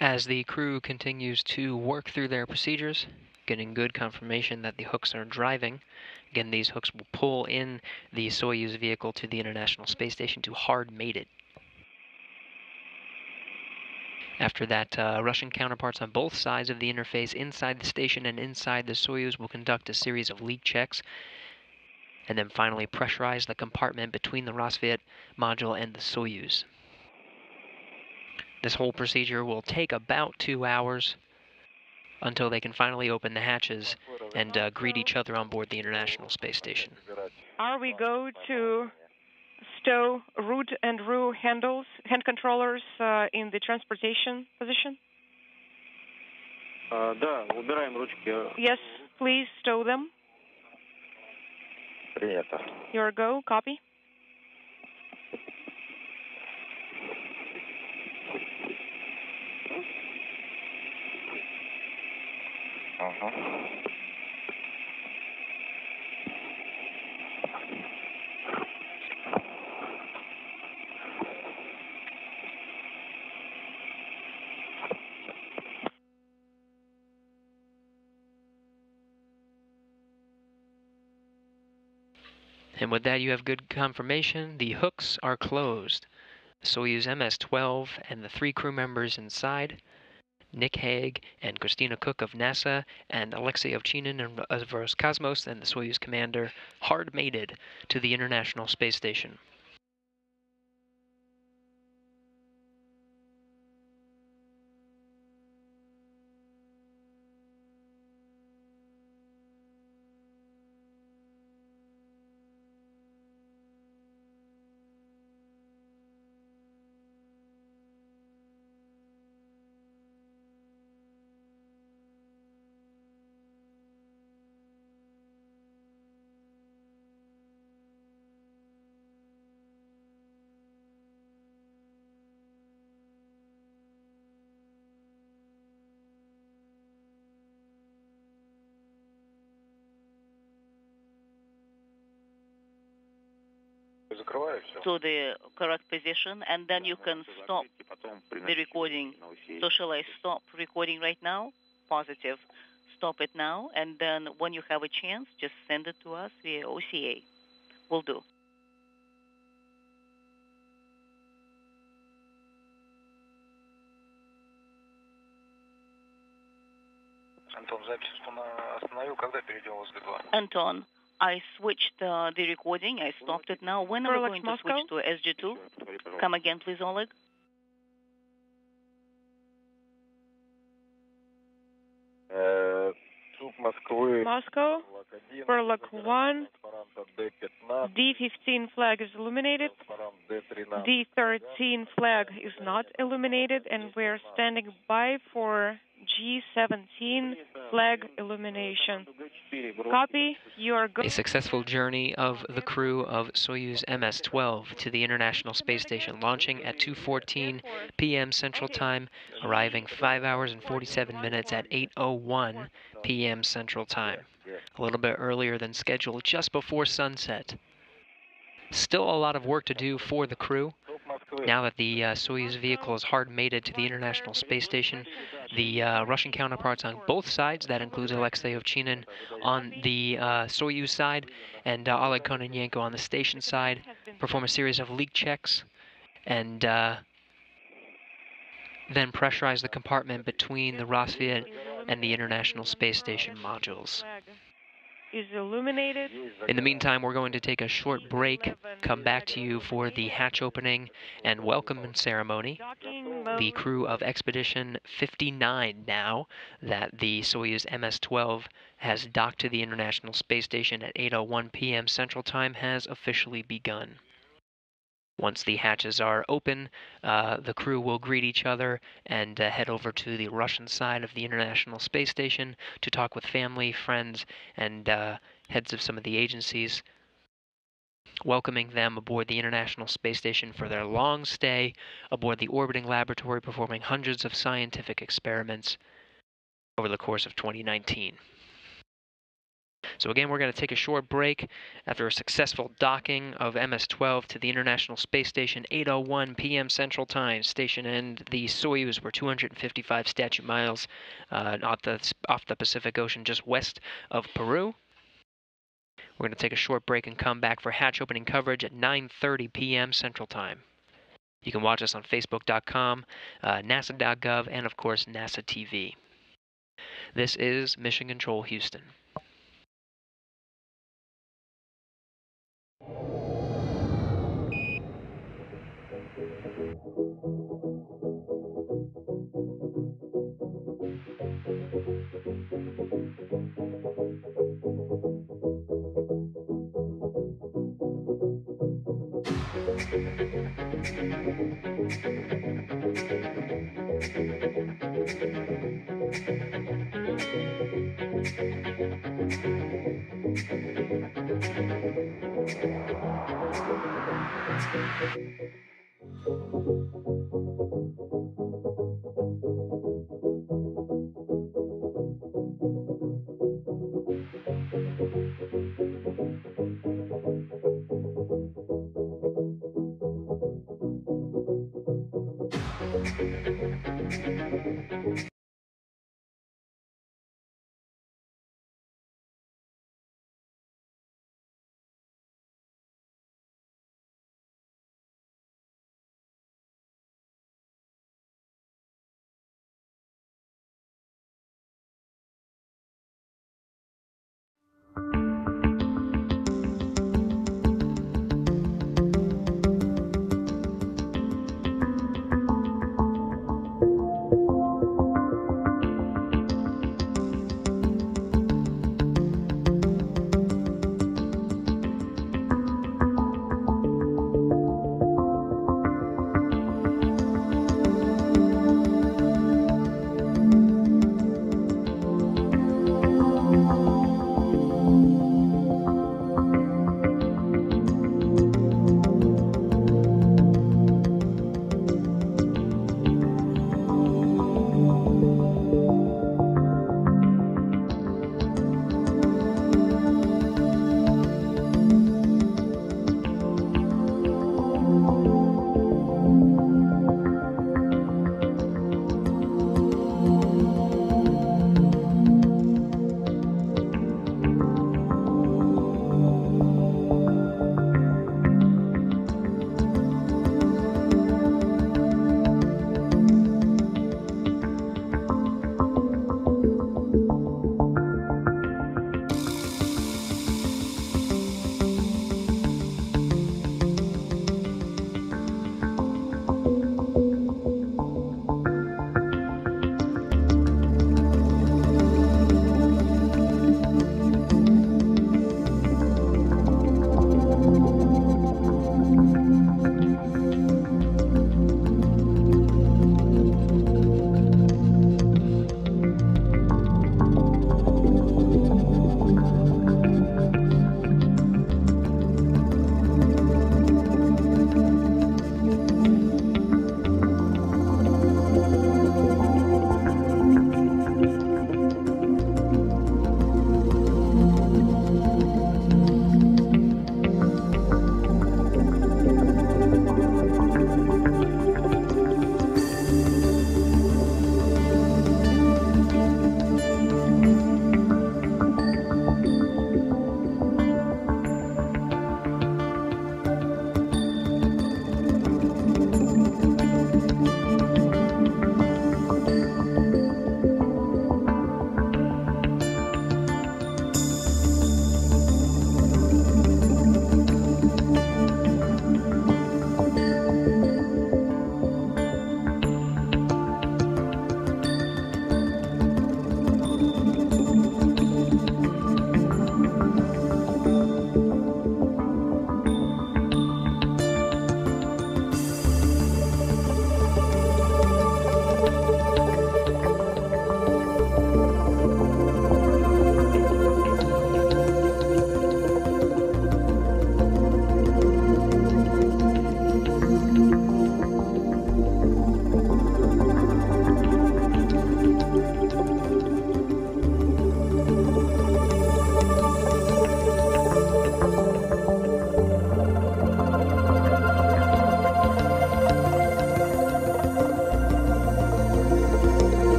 As the crew continues to work through their procedures, getting good confirmation that the hooks are driving. Again, these hooks will pull in the Soyuz vehicle to the International Space Station to hard mate it. After that, Russian counterparts on both sides of the interface, inside the station and inside the Soyuz, will conduct a series of leak checks, and then finally pressurize the compartment between the Rassvet module and the Soyuz. This whole procedure will take about 2 hours until they can finally open the hatches and greet each other on board the International Space Station. Are we go to stow root and roue handles, hand controllers in the transportation position? Yes, please stow them. Your go, copy. And with that, you have good confirmation. The hooks are closed. The Soyuz MS-12 and the 3 crew members inside, Nick Hague and Christina Cook of NASA, and Alexei Ovchinin of Roscosmos, and the Soyuz commander, hard mated to the International Space Station. To the correct position, and then you can stop the recording. So shall I stop recording right now? Positive. Stop it now, and then when you have a chance, just send it to us via OCA. Will do. Anton, I switched the recording. I stopped it now. When are we going to switch to SG2? Come again, please, Oleg. Moscow, Perlak 1, D15 flag is illuminated, D13 flag is not illuminated, and we're standing by for G17 flag illumination. Copy, you are good. A successful journey of the crew of Soyuz MS-12 to the International Space Station, launching at 2:14 p.m. Central Time, arriving 5 hours and 47 minutes at 8:01 p.m. Central Time. A little bit earlier than scheduled, just before sunset. Still a lot of work to do for the crew. Now that the Soyuz vehicle is hard mated to the International Space Station, the Russian counterparts on both sides, that includes Alexei Ovchinin on the Soyuz side and Oleg Kononenko on the station side, perform a series of leak checks and then pressurize the compartment between the Rassvet and the International Space Station modules. is illuminated. In the meantime, we're going to take a short break, come back to you for the hatch opening and welcome ceremony. The crew of Expedition 59 now that the Soyuz MS-12 has docked to the International Space Station at 8:01 p.m. Central Time has officially begun. Once the hatches are open, the crew will greet each other and head over to the Russian side of the International Space Station to talk with family, friends, and heads of some of the agencies, welcoming them aboard the International Space Station for their long stay aboard the orbiting laboratory, performing hundreds of scientific experiments over the course of 2019. So again, we're going to take a short break after a successful docking of MS-12 to the International Space Station, 8:01 p.m. Central Time. Station end, the Soyuz were 255 statute miles off the Pacific Ocean just west of Peru. We're going to take a short break and come back for hatch opening coverage at 9:30 p.m. Central Time. You can watch us on Facebook.com, NASA.gov, and of course NASA TV. This is Mission Control Houston.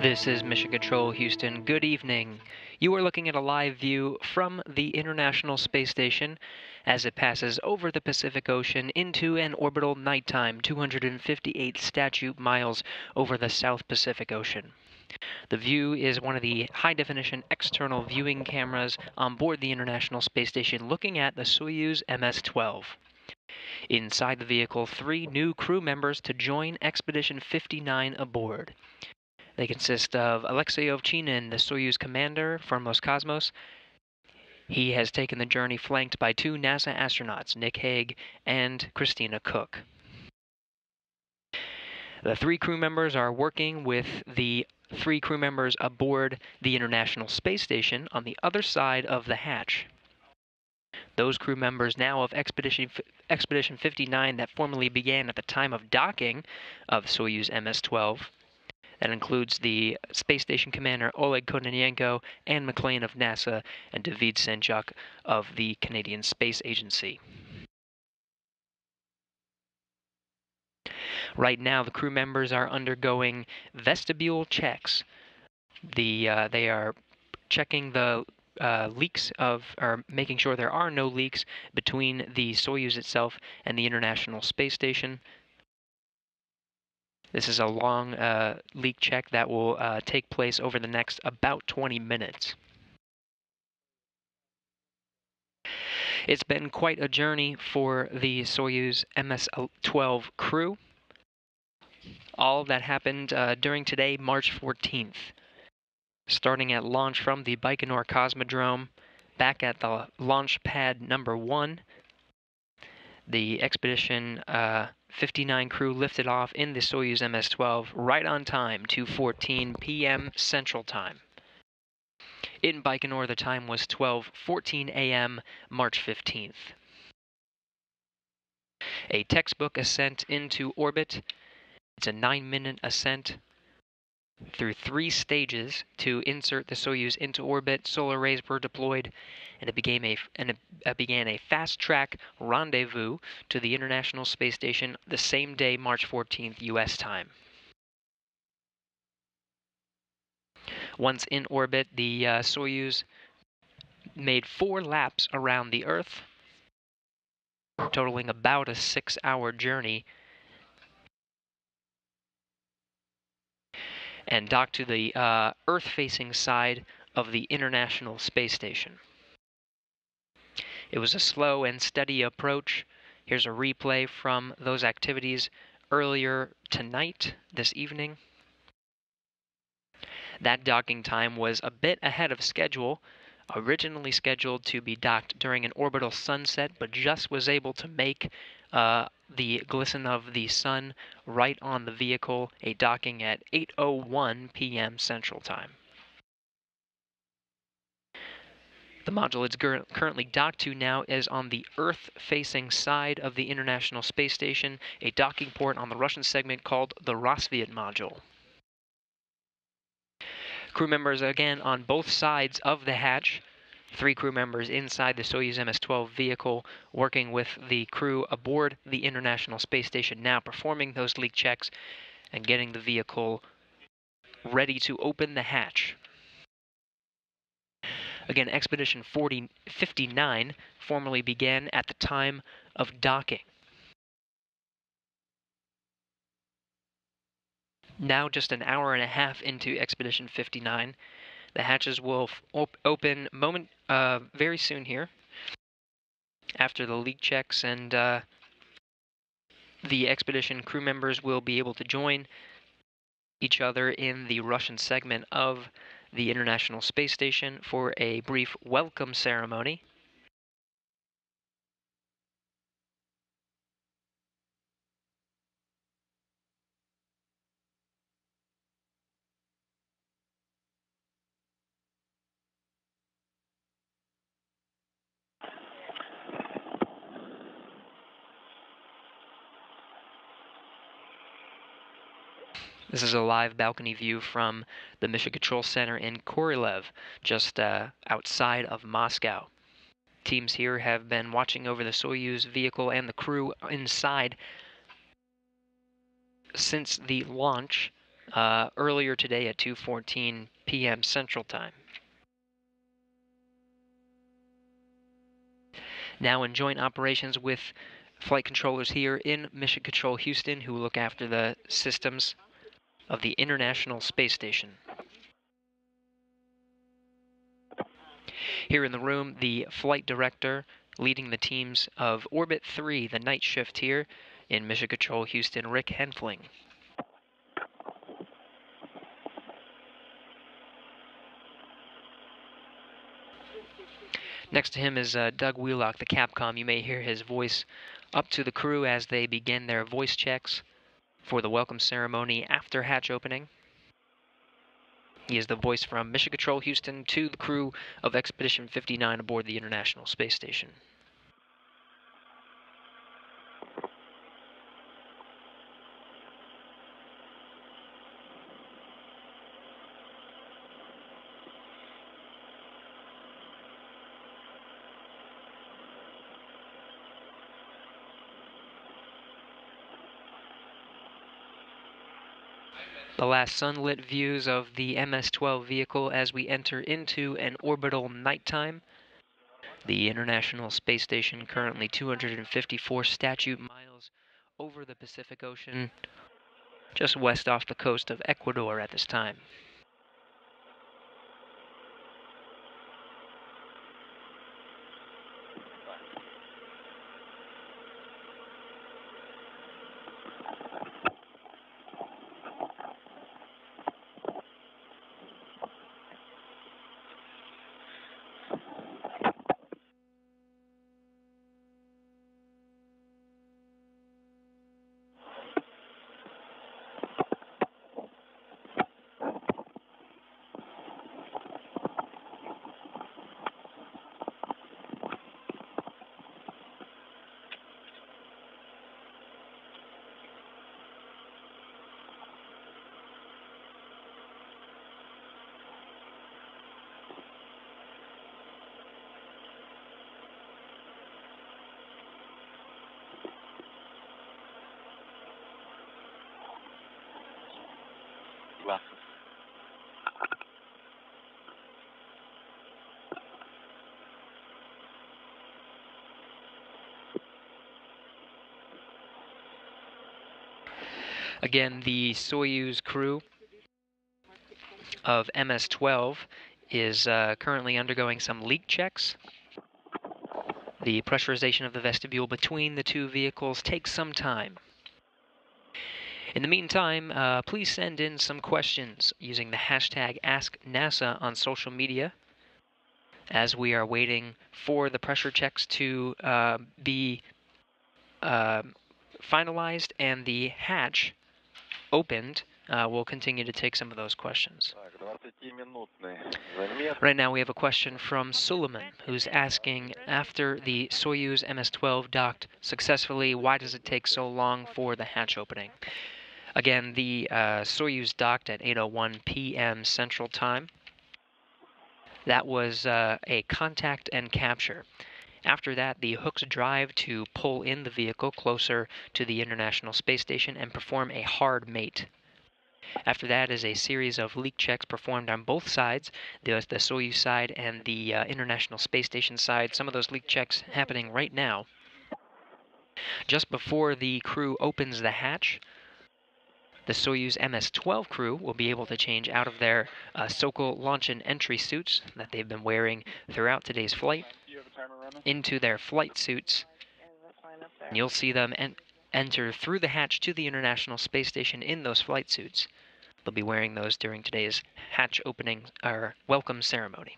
This is Mission Control Houston. Good evening. You are looking at a live view from the International Space Station as it passes over the Pacific Ocean into an orbital nighttime 258 statute miles over the South Pacific Ocean. The view is one of the high-definition external viewing cameras on board the International Space Station looking at the Soyuz MS-12. Inside the vehicle, 3 new crew members to join Expedition 59 aboard. They consist of Alexei Ovchinin, the Soyuz commander from Roscosmos. He has taken the journey flanked by 2 NASA astronauts, Nick Hague and Christina Koch. The 3 crew members are working with the 3 crew members aboard the International Space Station on the other side of the hatch. Those crew members now of Expedition 59 that formally began at the time of docking of Soyuz MS-12. That includes the Space Station Commander Oleg Kononenko, Anne McClain of NASA, and David Senchuk of the Canadian Space Agency. Right now, the crew members are undergoing vestibule checks. They are checking the leaks or making sure there are no leaks between the Soyuz itself and the International Space Station. This is a long leak check that will take place over the next about 20 minutes. It's been quite a journey for the Soyuz MS-12 crew. All of that happened during today, March 14th. Starting at launch from the Baikonur Cosmodrome, back at the launch pad number 1, the Expedition 59 crew lifted off in the Soyuz MS-12 right on time, 2:14 p.m. Central Time. In Baikonur, the time was 12:14 a.m. March 15th. A textbook ascent into orbit. It's a 9-minute ascent through 3 stages to insert the Soyuz into orbit. Solar arrays were deployed, and it began a fast-track rendezvous to the International Space Station the same day, March 14th, U.S. time. Once in orbit, the Soyuz made 4 laps around the Earth, totaling about a 6-hour journey, and docked to the Earth-facing side of the International Space Station. It was a slow and steady approach. Here's a replay from those activities earlier tonight, this evening. That docking time was a bit ahead of schedule, originally scheduled to be docked during an orbital sunset, but just was able to make the glisten of the sun right on the vehicle, a docking at 8:01 p.m. Central Time. The module it's currently docked to now is on the Earth-facing side of the International Space Station, a docking port on the Russian segment called the Rassvet module. Crew members again on both sides of the hatch. 3 crew members inside the Soyuz MS-12 vehicle working with the crew aboard the International Space Station now, performing those leak checks and getting the vehicle ready to open the hatch. Again, Expedition 59 formally began at the time of docking. Now just an hour and a half into Expedition 59. The hatches will open very soon here, after the leak checks, and the expedition crew members will be able to join each other in the Russian segment of the International Space Station for a brief welcome ceremony. This is a live balcony view from the Mission Control Center in Korolev, just outside of Moscow. Teams here have been watching over the Soyuz vehicle and the crew inside since the launch earlier today at 2:14 p.m. Central Time. Now in joint operations with flight controllers here in Mission Control Houston, who look after the systems of the International Space Station. Here in the room, the flight director leading the teams of Orbit 3, the night shift here in Mission Control Houston, Rick Henfling. Next to him is Doug Wheelock, the Capcom. You may hear his voice up to the crew as they begin their voice checks for the welcome ceremony after hatch opening. He is the voice from Mission Control Houston to the crew of Expedition 59 aboard the International Space Station. The last sunlit views of the MS-12 vehicle as we enter into an orbital nighttime. The International Space Station currently 254 statute miles over the Pacific Ocean, just west off the coast of Ecuador at this time. Glasses. Again, the Soyuz crew of MS-12 is currently undergoing some leak checks. The pressurization of the vestibule between the two vehicles takes some time. In the meantime, please send in some questions using the hashtag AskNASA on social media as we are waiting for the pressure checks to be finalized and the hatch opened. We'll continue to take some of those questions. Right now we have a question from Suleiman, who's asking, after the Soyuz MS-12 docked successfully, why does it take so long for the hatch opening? Again, the Soyuz docked at 8:01 p.m. Central Time. That was a contact and capture. After that, the hooks drive to pull in the vehicle closer to the International Space Station and perform a hard mate. After that is a series of leak checks performed on both sides, the Soyuz side and the International Space Station side. Some of those leak checks happening right now. Just before the crew opens the hatch, the Soyuz MS-12 crew will be able to change out of their Sokol launch and entry suits that they've been wearing throughout today's flight into their flight suits. And you'll see them enter through the hatch to the International Space Station in those flight suits. They'll be wearing those during today's hatch opening or welcome ceremony.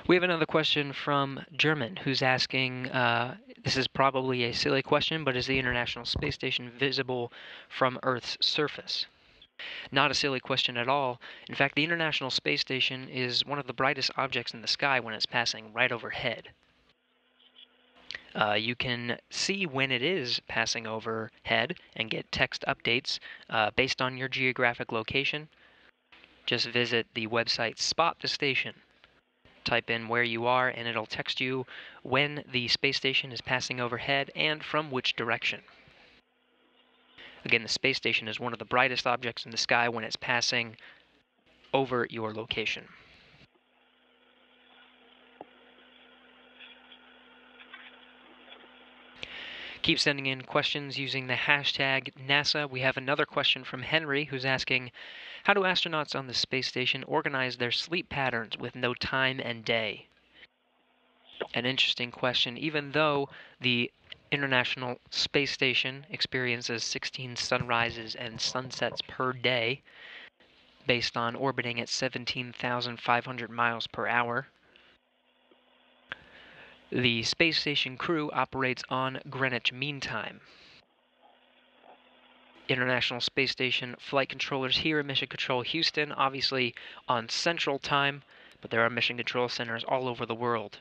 We have another question from German, who's asking, this is probably a silly question, but is the International Space Station visible from Earth's surface? Not a silly question at all. In fact, the International Space Station is one of the brightest objects in the sky when it's passing right overhead. You can see when it is passing overhead and get text updates based on your geographic location. just visit the website Spot the Station. Type in where you are and it'll text you when the space station is passing overhead and from which direction. Again, the space station is one of the brightest objects in the sky when it's passing over your location. Keep sending in questions using the hashtag NASA. We have another question from Henry who's asking, how do astronauts on the space station organize their sleep patterns with no time and day? An interesting question. Even though the International Space Station experiences 16 sunrises and sunsets per day based on orbiting at 17,500 miles per hour, the space station crew operates on Greenwich Mean Time. International Space Station flight controllers here at Mission Control Houston, obviously on Central Time, but there are mission control centers all over the world.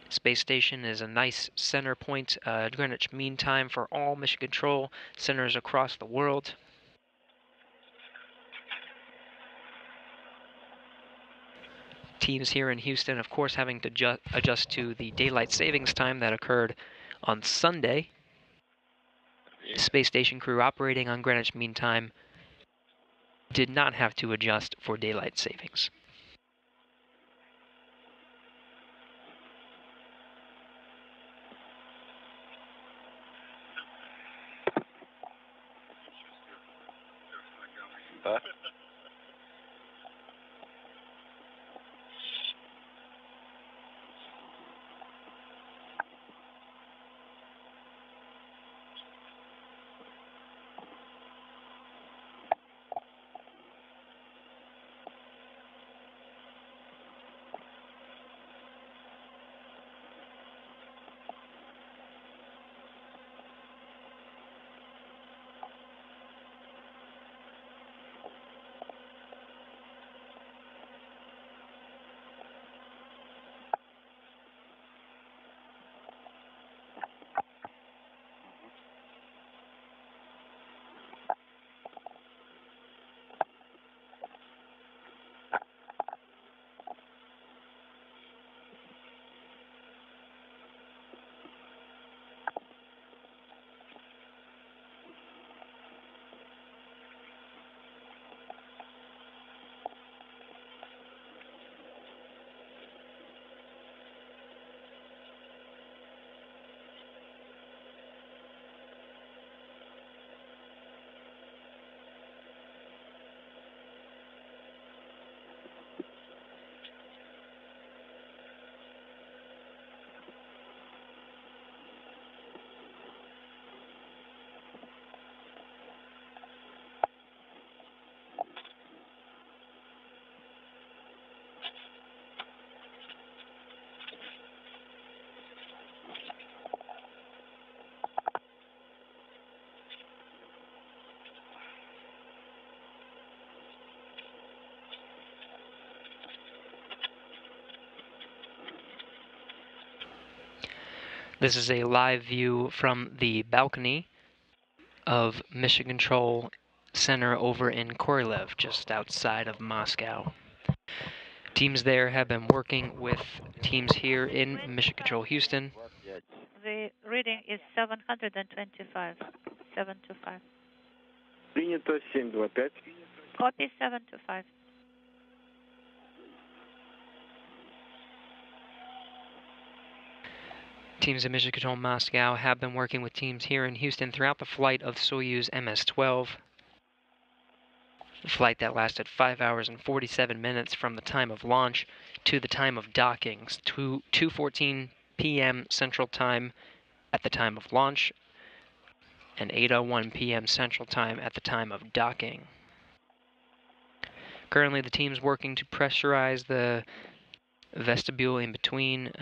Space Station is a nice center point, Greenwich Mean Time for all mission control centers across the world. Teams here in Houston, of course, having to adjust to the daylight savings time that occurred on Sunday. Space Station crew operating on Greenwich Mean Time did not have to adjust for daylight savings. This is a live view from the balcony of Mission Control Center over in Korolev, just outside of Moscow. Teams there have been working with teams here in Mission Control Houston. The reading is 725. 725. Принято 725. Copy 725. Teams in Mission Control Moscow have been working with teams here in Houston throughout the flight of Soyuz MS-12. The flight that lasted 5 hours and 47 minutes from the time of launch to the time of docking, 2:14 p.m. Central Time at the time of launch, and 8:01 p.m. Central Time at the time of docking. Currently, the team's working to pressurize the vestibule in between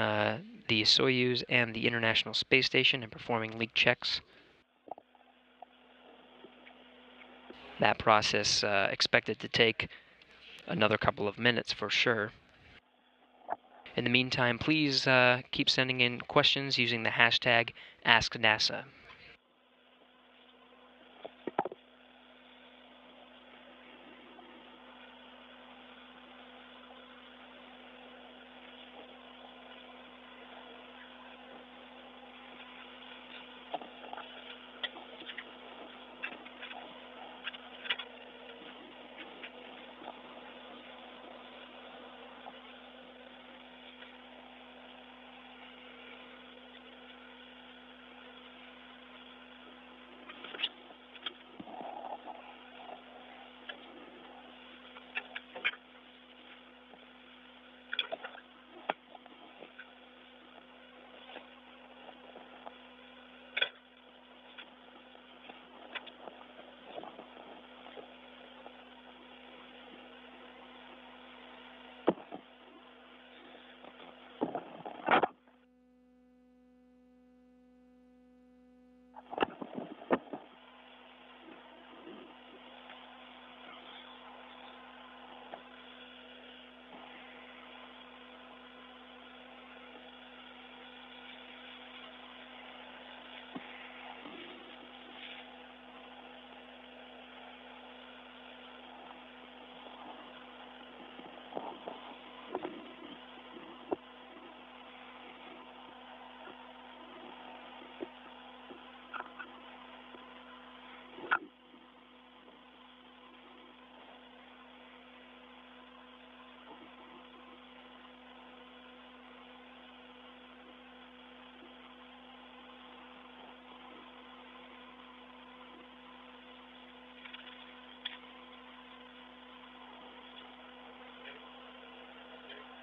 the Soyuz and the International Space Station and performing leak checks. That process expected to take another couple of minutes for sure. In the meantime, please keep sending in questions using the hashtag AskNASA.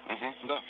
Да.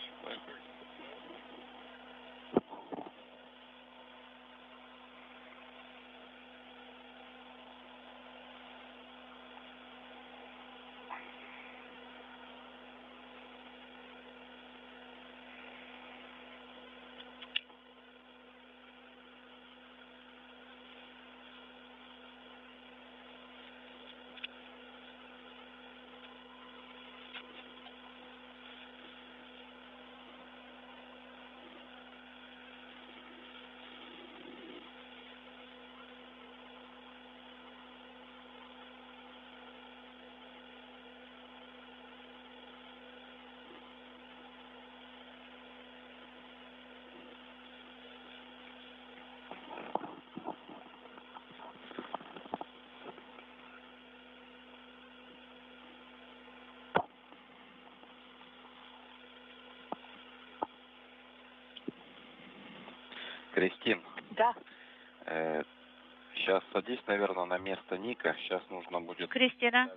Кристин. Да. Сейчас садись, наверное, на место Ника. Сейчас нужно будет Christina,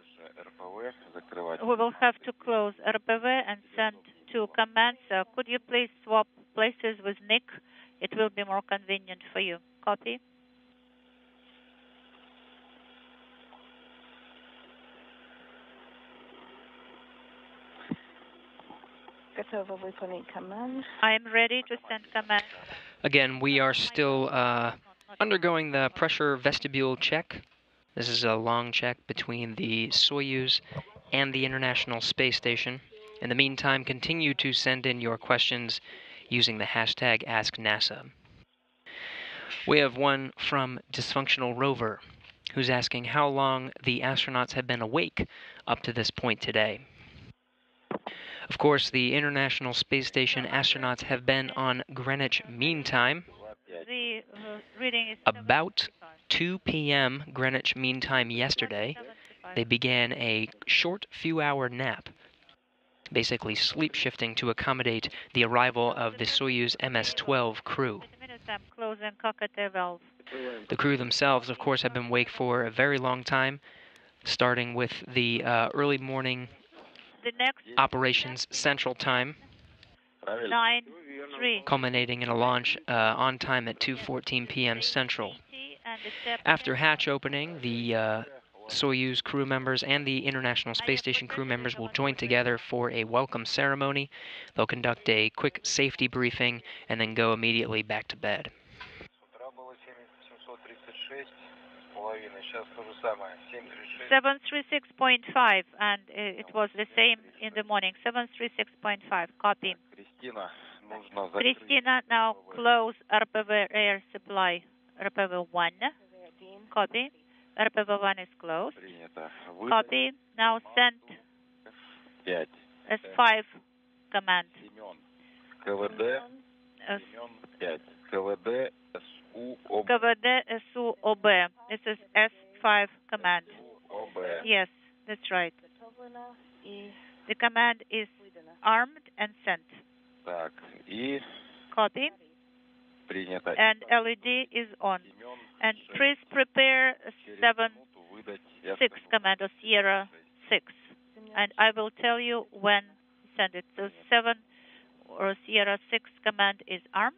РПВ закрывать. we will have to close RPV and send two commands. Could you please swap places with Nick? It will be more convenient for you. Copy. I am ready to send command. Again, we are still undergoing the pressure vestibule check. This is a long check between the Soyuz and the International Space Station. In the meantime, continue to send in your questions using the hashtag AskNASA. We have one from Dysfunctional Rover, who's asking how long the astronauts have been awake up to this point today. Of course, the International Space Station astronauts have been on Greenwich Mean Time. The reading is About 2 p.m. Greenwich Mean Time yesterday, they began a short few-hour nap, basically sleep shifting to accommodate the arrival of the Soyuz MS-12 crew. The crew themselves, of course, have been awake for a very long time, starting with the early morning operations Central Time, 9-3. culminating in a launch on time at 2:14 p.m. Central. After hatch opening, the Soyuz crew members and the International Space Station crew members will join together for a welcome ceremony. They'll conduct a quick safety briefing and then go immediately back to bed. 736.5, and it was the same in the morning. 736.5. Copy. Christina, now close RPV air supply. RPV 1. Copy. RPV 1 is closed. Copy. Now send S5 command. КВД КВД СУ-ОБ. This is S5 command. Yes, that's right. The command is armed and sent. Copy. And LED is on. And please prepare 7-6 command of Sierra 6. And I will tell you when to send it. So 7 or Sierra 6 command is armed.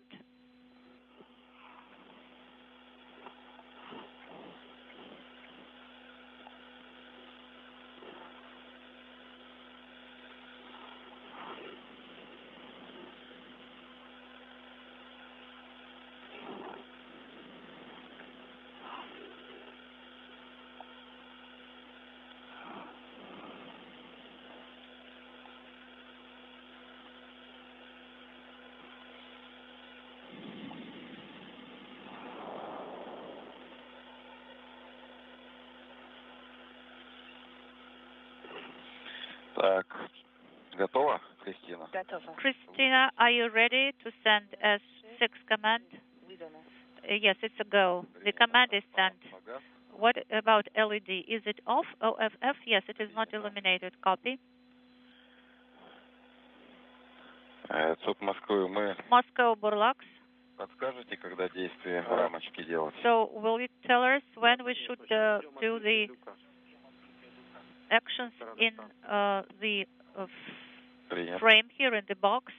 Так, готова, Кристина? Christina, are you ready to send S6 command? Yes, it's a go. The command is sent. What about LED? Is it off? OFF? Yes, it is not illuminated. Copy. Суд Москвы, мы... Moscow, Burlaks. Подскажете, когда действие рамочки делать? So, will you tell us when we should do the actions in the frame here in the box.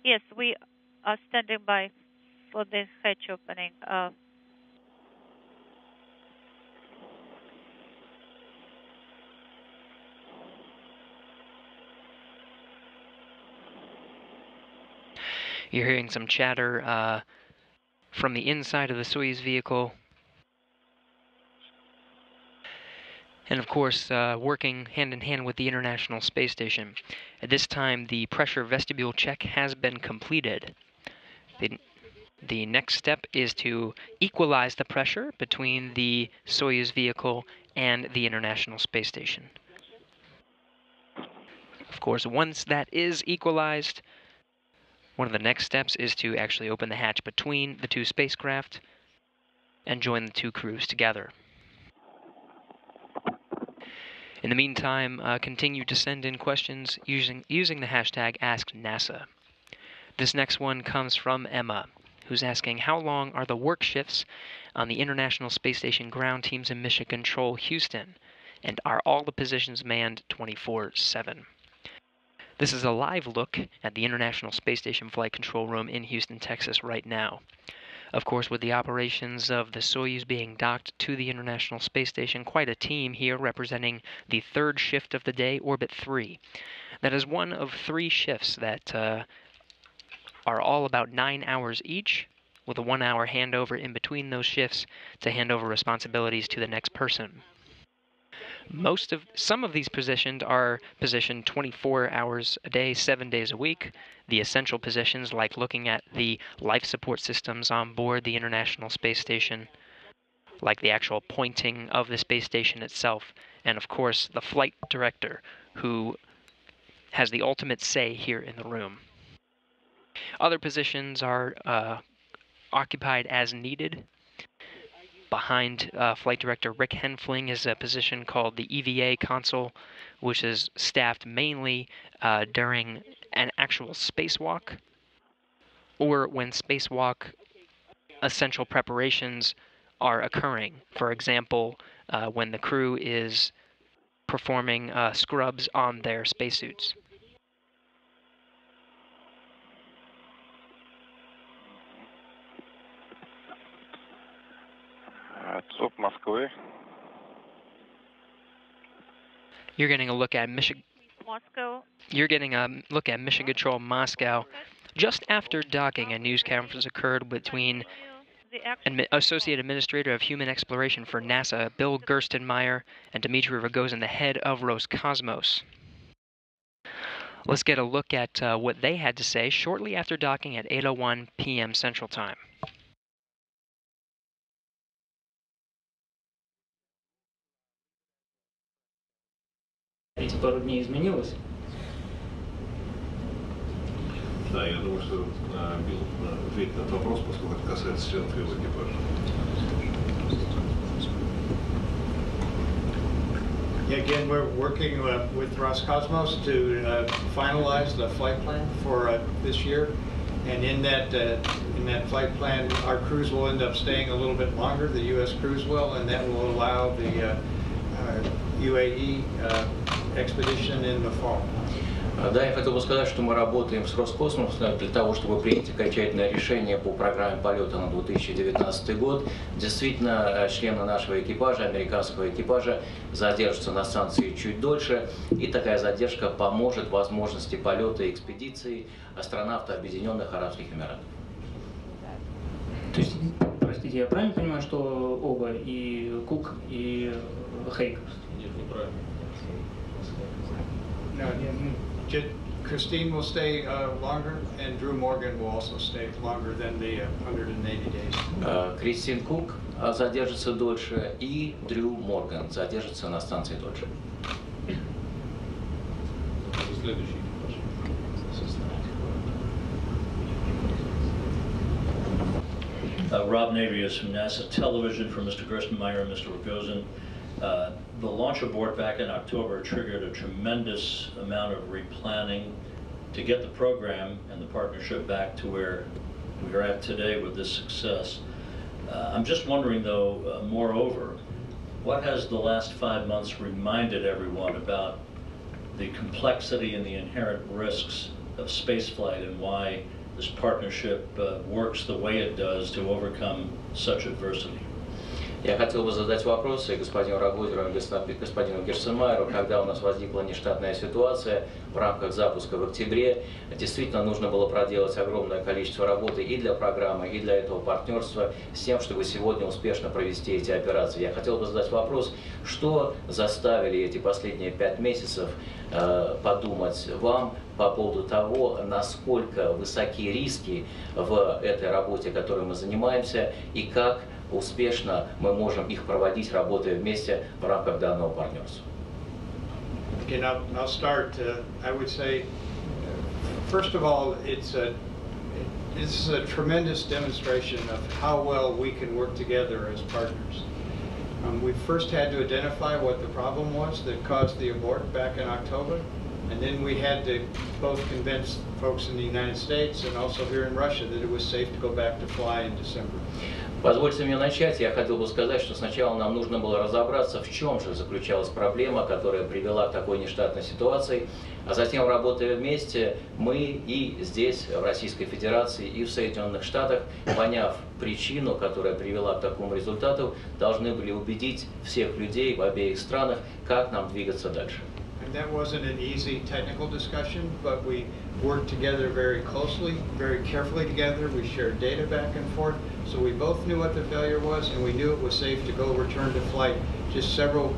Yes, we are standing by for the hatch opening. You're hearing some chatter from the inside of the Soyuz vehicle. And of course, working hand in hand with the International Space Station. At this time, the pressure vestibule check has been completed. The next step is to equalize the pressure between the Soyuz vehicle and the International Space Station. Of course, once that is equalized, one of the next steps is to actually open the hatch between the two spacecraft and join the two crews together. In the meantime, continue to send in questions using the hashtag AskNASA. This next one comes from Emma, who's asking, how long are the work shifts on the International Space Station ground teams in Mission Control Houston? And are all the positions manned 24/7? This is a live look at the International Space Station Flight Control Room in Houston, Texas right now. Of course, with the operations of the Soyuz being docked to the International Space Station, quite a team here representing the third shift of the day, Orbit 3. That is one of 3 shifts that are all about 9 hours each, with a 1-hour handover in between those shifts to hand over responsibilities to the next person. Some of these positions are positioned 24 hours a day, 7 days a week. The essential positions, like looking at the life support systems on board the International Space Station, like the actual pointing of the space station itself, and of course the flight director, who has the ultimate say here in the room. Other positions are occupied as needed. Behind Flight Director Rick Henfling is a position called the EVA console, which is staffed mainly during an actual spacewalk, or when spacewalk essential preparations are occurring. For example, when the crew is performing scrubs on their spacesuits. ЦОП Москвы. You're getting a look at Mission Control Moscow. Just after docking, a news conference occurred between Associate Administrator of Human Exploration for NASA, Bill Gerstenmaier, and Dmitry Rogozin, the head of Roscosmos. Let's get a look at what they had to say shortly after docking at 8:01 p.m. Central Time. Эти пару дней изменилось? Да, я думаю, что Билл ответит на этот вопрос, поскольку это касается членов его экипажа. Again, we're working with Roscosmos to finalize the flight plan for this year, and in that flight plan, our crews will end up staying a little bit longer. The U.S. crews will, and that will allow the UAE expedition in the fall. Да, я хотел бы сказать, что мы работаем с Роскосмосом для того, чтобы принять окончательное решение по программе полета на 2019 год. Действительно, члены нашего экипажа, американского экипажа, задержатся на станции чуть дольше, и такая задержка поможет возможности полета экспедиции астронавта Объединенных Арабских Эмиратов. То есть, простите, я правильно понимаю, что оба, и Кук, и Хейк? Нет, неправильно. No, Christine will stay longer, and Drew Morgan will also stay longer than the 180 days. Кристин Кук задержится дольше, и Дрю Морган задержится на станции дольше. Следующий. Rob Navius from NASA Television for Mr. Gerstenmaier and Mr. Rogozin. The launch abort back in October triggered a tremendous amount of replanning to get the program and the partnership back to where we are at today with this success. I'm just wondering, though, moreover, what has the last 5 months reminded everyone about the complexity and the inherent risks of spaceflight and why this partnership works the way it does to overcome such adversity. Я хотел бы задать вопрос и господину Рогозеру, и господину Герценмайеру, когда у нас возникла нештатная ситуация в рамках запуска в октябре. Действительно, нужно было проделать огромное количество работы и для программы, и для этого партнерства, с тем, чтобы сегодня успешно провести эти операции. Я хотел бы задать вопрос, что заставили эти последние 5 месяцев подумать вам по поводу того, насколько высоки риски в этой работе, которой мы занимаемся, и как успешно мы можем их проводить, работая вместе в рамках данного партнерства. Okay, I'll start. I would say, first of all, this is a tremendous demonstration of how well we can work together as partners. We first had to identify what the problem was that caused the abort back in October, and then we had to both convince folks in the United States and also here in Russia that it was safe to go back to fly in December. Позвольте мне начать. Я хотел бы сказать, что сначала нам нужно было разобраться, в чем же заключалась проблема, которая привела к такой нештатной ситуации, а затем, работая вместе, мы и здесь, в Российской Федерации, и в Соединенных Штатах, поняв причину, которая привела к такому результату, должны были убедить всех людей в обеих странах, как нам двигаться дальше. And that wasn't an easy technical discussion, but we worked together very closely, very carefully together. We shared data back and forth, so we both knew what the failure was, and we knew it was safe to go return to flight just several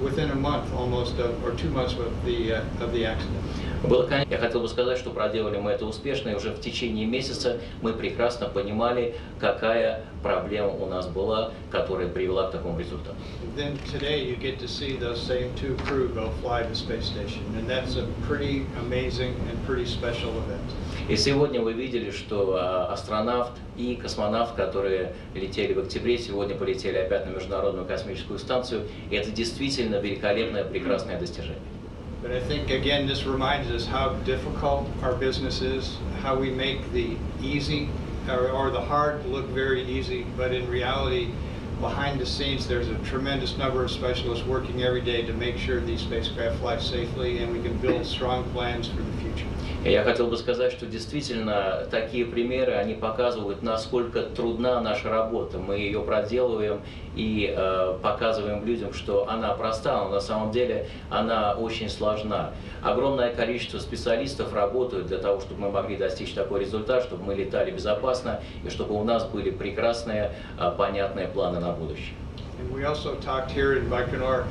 within a month almost, or 2 months of the accident. Я хотел бы сказать, что проделали мы это успешно, и уже в течение месяца мы прекрасно понимали, какая проблема у нас была, которая привела к такому результату. Then today you get to see those same 2 crew go fly the space station, and that's a pretty amazing and pretty special event. И сегодня вы видели, что астронавт и космонавт, которые летели в октябре, сегодня полетели опять на Международную космическую станцию, и это действительно великолепное, прекрасное достижение. But I think, again, this reminds us how difficult our business is, how we make the easy or the hard look very easy, but in reality, behind the scenes, there's a tremendous number of specialists working every day to make sure these spacecraft fly safely, and we can build strong plans for the future. Я хотел бы сказать, что действительно такие примеры, они показывают, насколько трудна наша работа. Мы ее проделываем и показываем людям, что она проста, но на самом деле она очень сложна. Огромное количество специалистов работают для того, чтобы мы могли достичь такой результат, чтобы мы летали безопасно и чтобы у нас были прекрасные, понятные планы на будущее. We also talked here in Baikonur,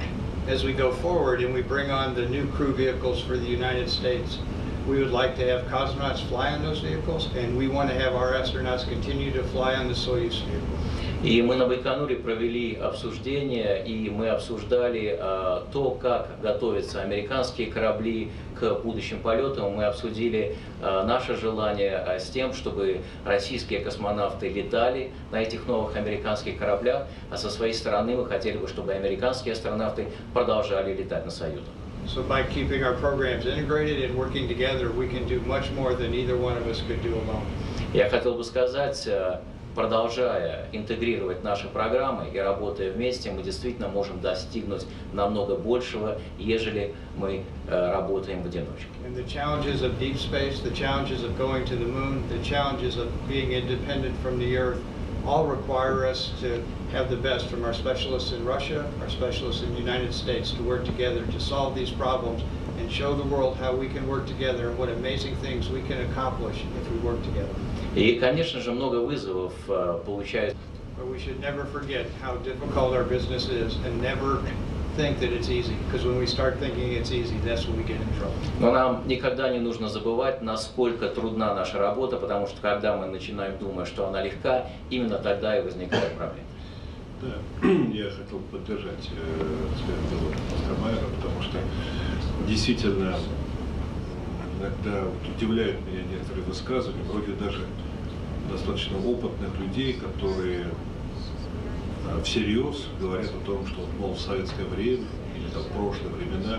as we go forward and we bring on the new crew vehicles for the United States, we would like to have cosmonauts fly on those vehicles, and we want to have our astronauts continue to fly on the Soyuz vehicle. И мы на Байконуре провели обсуждение, и мы обсуждали то, как готовятся американские корабли к будущим полетам. Мы обсудили наше желание с тем, чтобы российские космонавты летали на этих новых американских кораблях, а со своей стороны мы хотели бы, чтобы американские астронавты продолжали летать на Союзах. So by keeping our programs integrated and working together, we can do much more than either one of us could do alone. Я хотел бы сказать, продолжая интегрировать наши программы и работая вместе, мы действительно можем достигнуть намного большего, ежели мы работаем в одиночку. And the challenges of deep space, the challenges of going to the moon, the challenges of being independent from the Earth, all require us to have the best from our specialists in Russia, our specialists in the United States, to work together to solve these problems and show the world how we can work together and what amazing things we can accomplish if we work together. И, конечно же, много вызовов получается. But we should never forget how difficult our business is and never think that it's easy, because when we start thinking it's easy, that's when we get in trouble. Но нам никогда не нужно забывать, насколько трудна наша работа, потому что когда мы начинаем думать, что она легка, именно тогда и возникают проблемы. Да, я хотел поддержать господина Костромайера, потому что действительно иногда удивляют меня некоторые высказывания, вроде даже достаточно опытных людей, которые всерьез говорят о том, что, мол, в советское время или там, в прошлые времена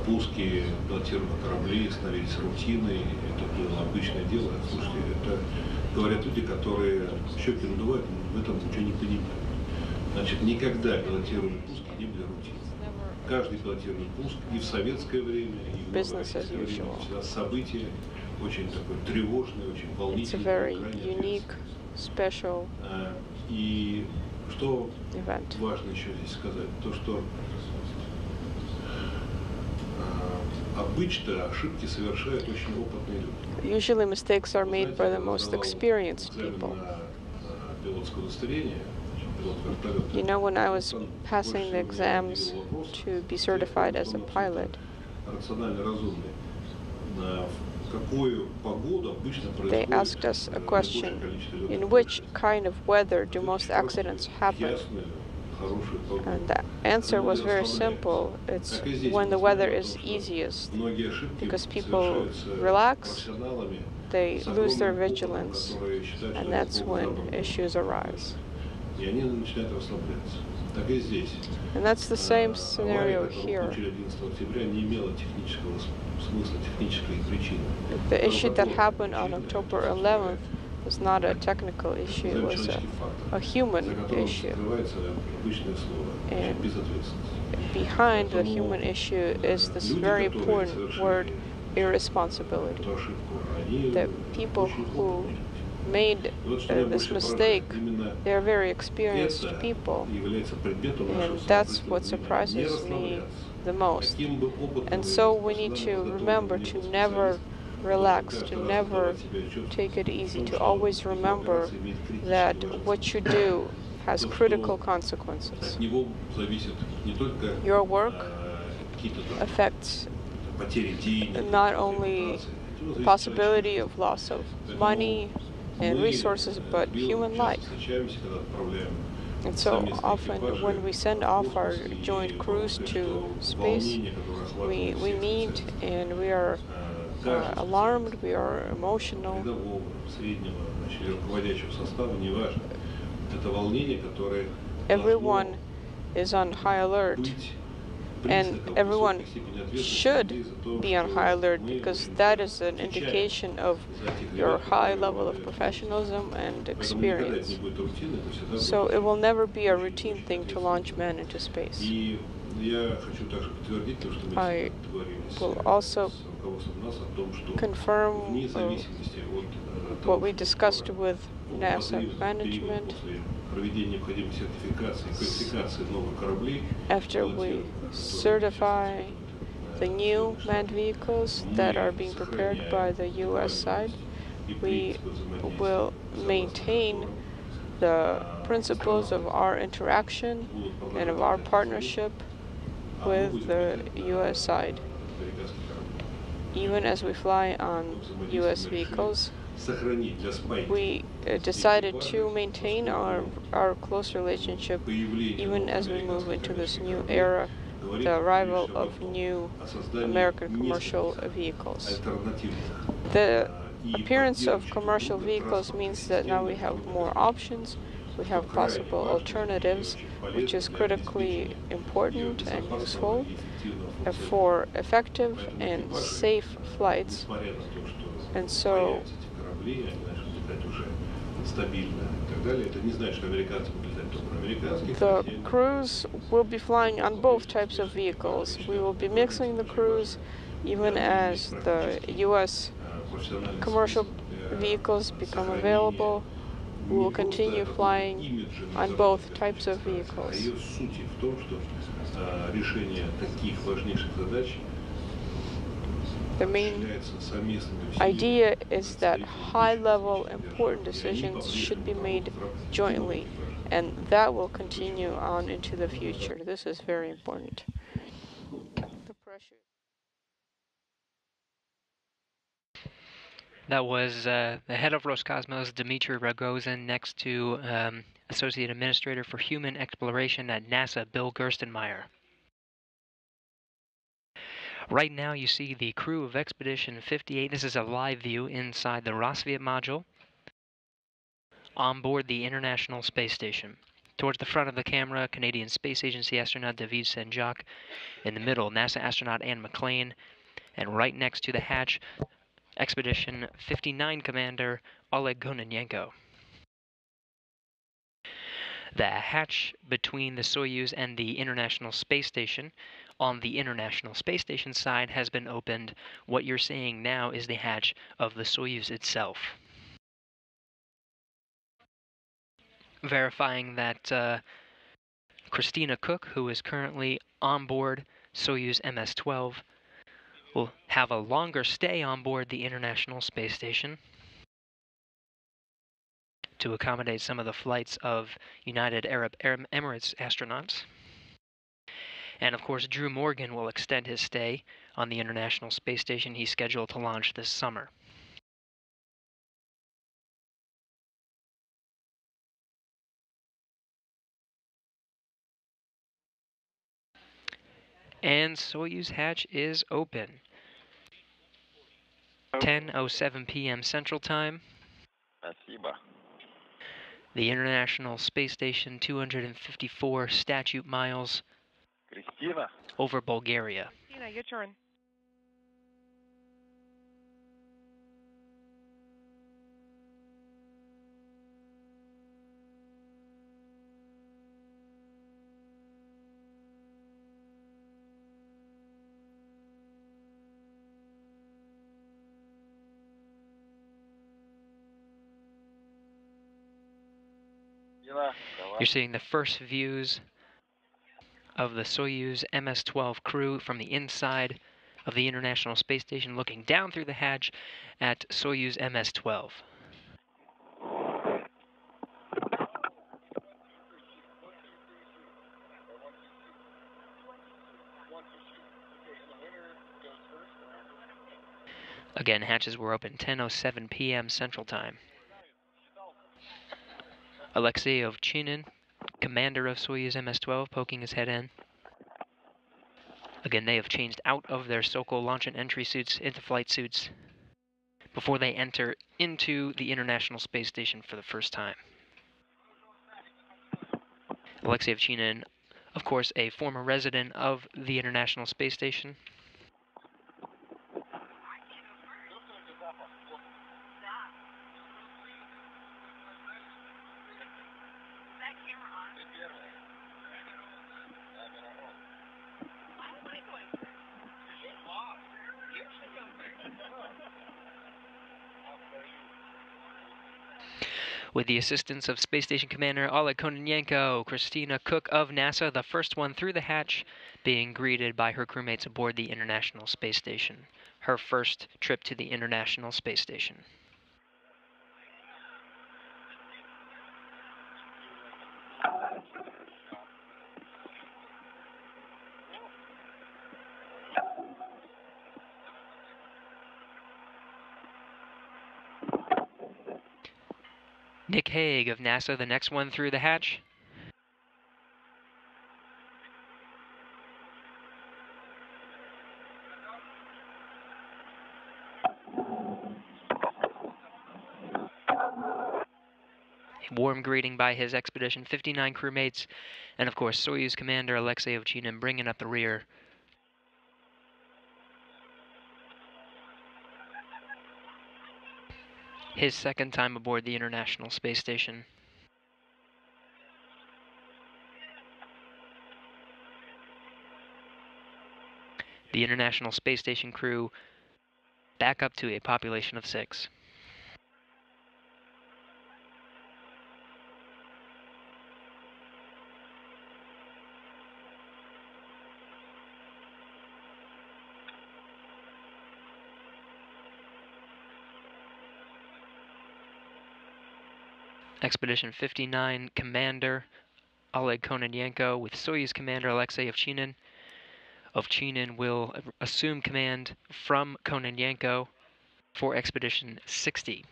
пуски пилотируемых кораблей становились рутиной, это было обычное дело. Слушайте, это говорят люди, которые щеки надувают, в этом ничего не понимают. Значит, никогда пилотируемые пуски не были рутиной. каждый пилотирует пуск и в советское время, и в новороссийское время всегда событие очень такое тревожное, очень волнительное, крайне unique, special и что event. важно еще здесь сказать, то что обычно ошибки совершают очень опытные люди. Usually mistakes are made by the most experienced people. Пилотское удостоверение. You know, when I was passing the exams to be certified as a pilot, they asked us a question: in which kind of weather do most accidents happen? And the answer was very simple. It's when the weather is easiest, because people relax, they lose their vigilance, and that's when issues arise. And that's the same scenario here. The issue that happened on October 11th was not a technical issue, it was a human issue. And behind the human issue is this very important word, irresponsibility. The people who made this mistake, they are very experienced people, and that's what surprises me the most. And so we need to remember to never relax, to never take it easy, to always remember that what you do has critical consequences. Your work affects not only the possibility of loss of money and resources, but human life. And so often when we send off our joint crews to space, we meet and we are alarmed, we are emotional. Everyone is on high alert, and everyone should be on high alert, because that is an indication of your high level of professionalism and experience. So it will never be a routine thing to launch man into space. I will also confirm what we discussed with NASA management. After we certify the new manned vehicles that are being prepared by the US side, we will maintain the principles of our interaction and of our partnership with the US side. Even as we fly on US vehicles, we decided to maintain our close relationship even as we move into this new era, the arrival of new American commercial vehicles. The appearance of commercial vehicles means that now we have more options, we have possible alternatives, which is critically important and useful for effective and safe flights. And so the crews will be flying on both types of vehicles. We will be mixing the crews even as the US commercial vehicles become available. We will continue flying on both types of vehicles. The main idea is that high-level important decisions should be made jointly, and that will continue on into the future. This is very important. That was the head of Roscosmos, Dmitry Rogozin, next to Associate Administrator for Human Exploration at NASA, Bill Gerstenmaier. Right now you see the crew of Expedition 58. This is a live view inside the Rassvet module on board the International Space Station. Towards the front of the camera, Canadian Space Agency astronaut David Saint-Jacques. In the middle, NASA astronaut Anne McClain. And right next to the hatch, Expedition 59 Commander Oleg Kononenko. The hatch between the Soyuz and the International Space Station on the International Space Station side has been opened. What you're seeing now is the hatch of the Soyuz itself. Verifying that Christina Koch, who is currently on board Soyuz MS-12, will have a longer stay on board the International Space Station to accommodate some of the flights of United Arab Emirates astronauts. And of course, Drew Morgan will extend his stay on the International Space Station. He's scheduled to launch this summer. And Soyuz hatch is open. 10:07 p.m. Central Time. The International Space Station, 254 statute miles over Bulgaria. Christina, your turn. You're seeing the first views of the Soyuz MS-12 crew from the inside of the International Space Station, looking down through the hatch at Soyuz MS-12. Again, hatches were open 10:07 p.m. Central Time. Alexei Ovchinin, commander of Soyuz MS-12, poking his head in. Again, they have changed out of their Sokol launch and entry suits into flight suits before they enter into the International Space Station for the first time. Alexei Ovchinin, of course, a former resident of the International Space Station. With the assistance of Space Station Commander Oleg Kononenko, Christina Koch of NASA, the first one through the hatch, being greeted by her crewmates aboard the International Space Station. Her first trip to the International Space Station. Nick Hague of NASA, the next one through the hatch. A warm greeting by his Expedition 59 crewmates, and of course Soyuz Commander Alexei Ovchinin bringing up the rear. His second time aboard the International Space Station. The International Space Station crew back up to a population of 6. Expedition 59 Commander Oleg Kononenko with Soyuz Commander Alexei Ovchinin. Ovchinin will assume command from Kononenko for Expedition 60.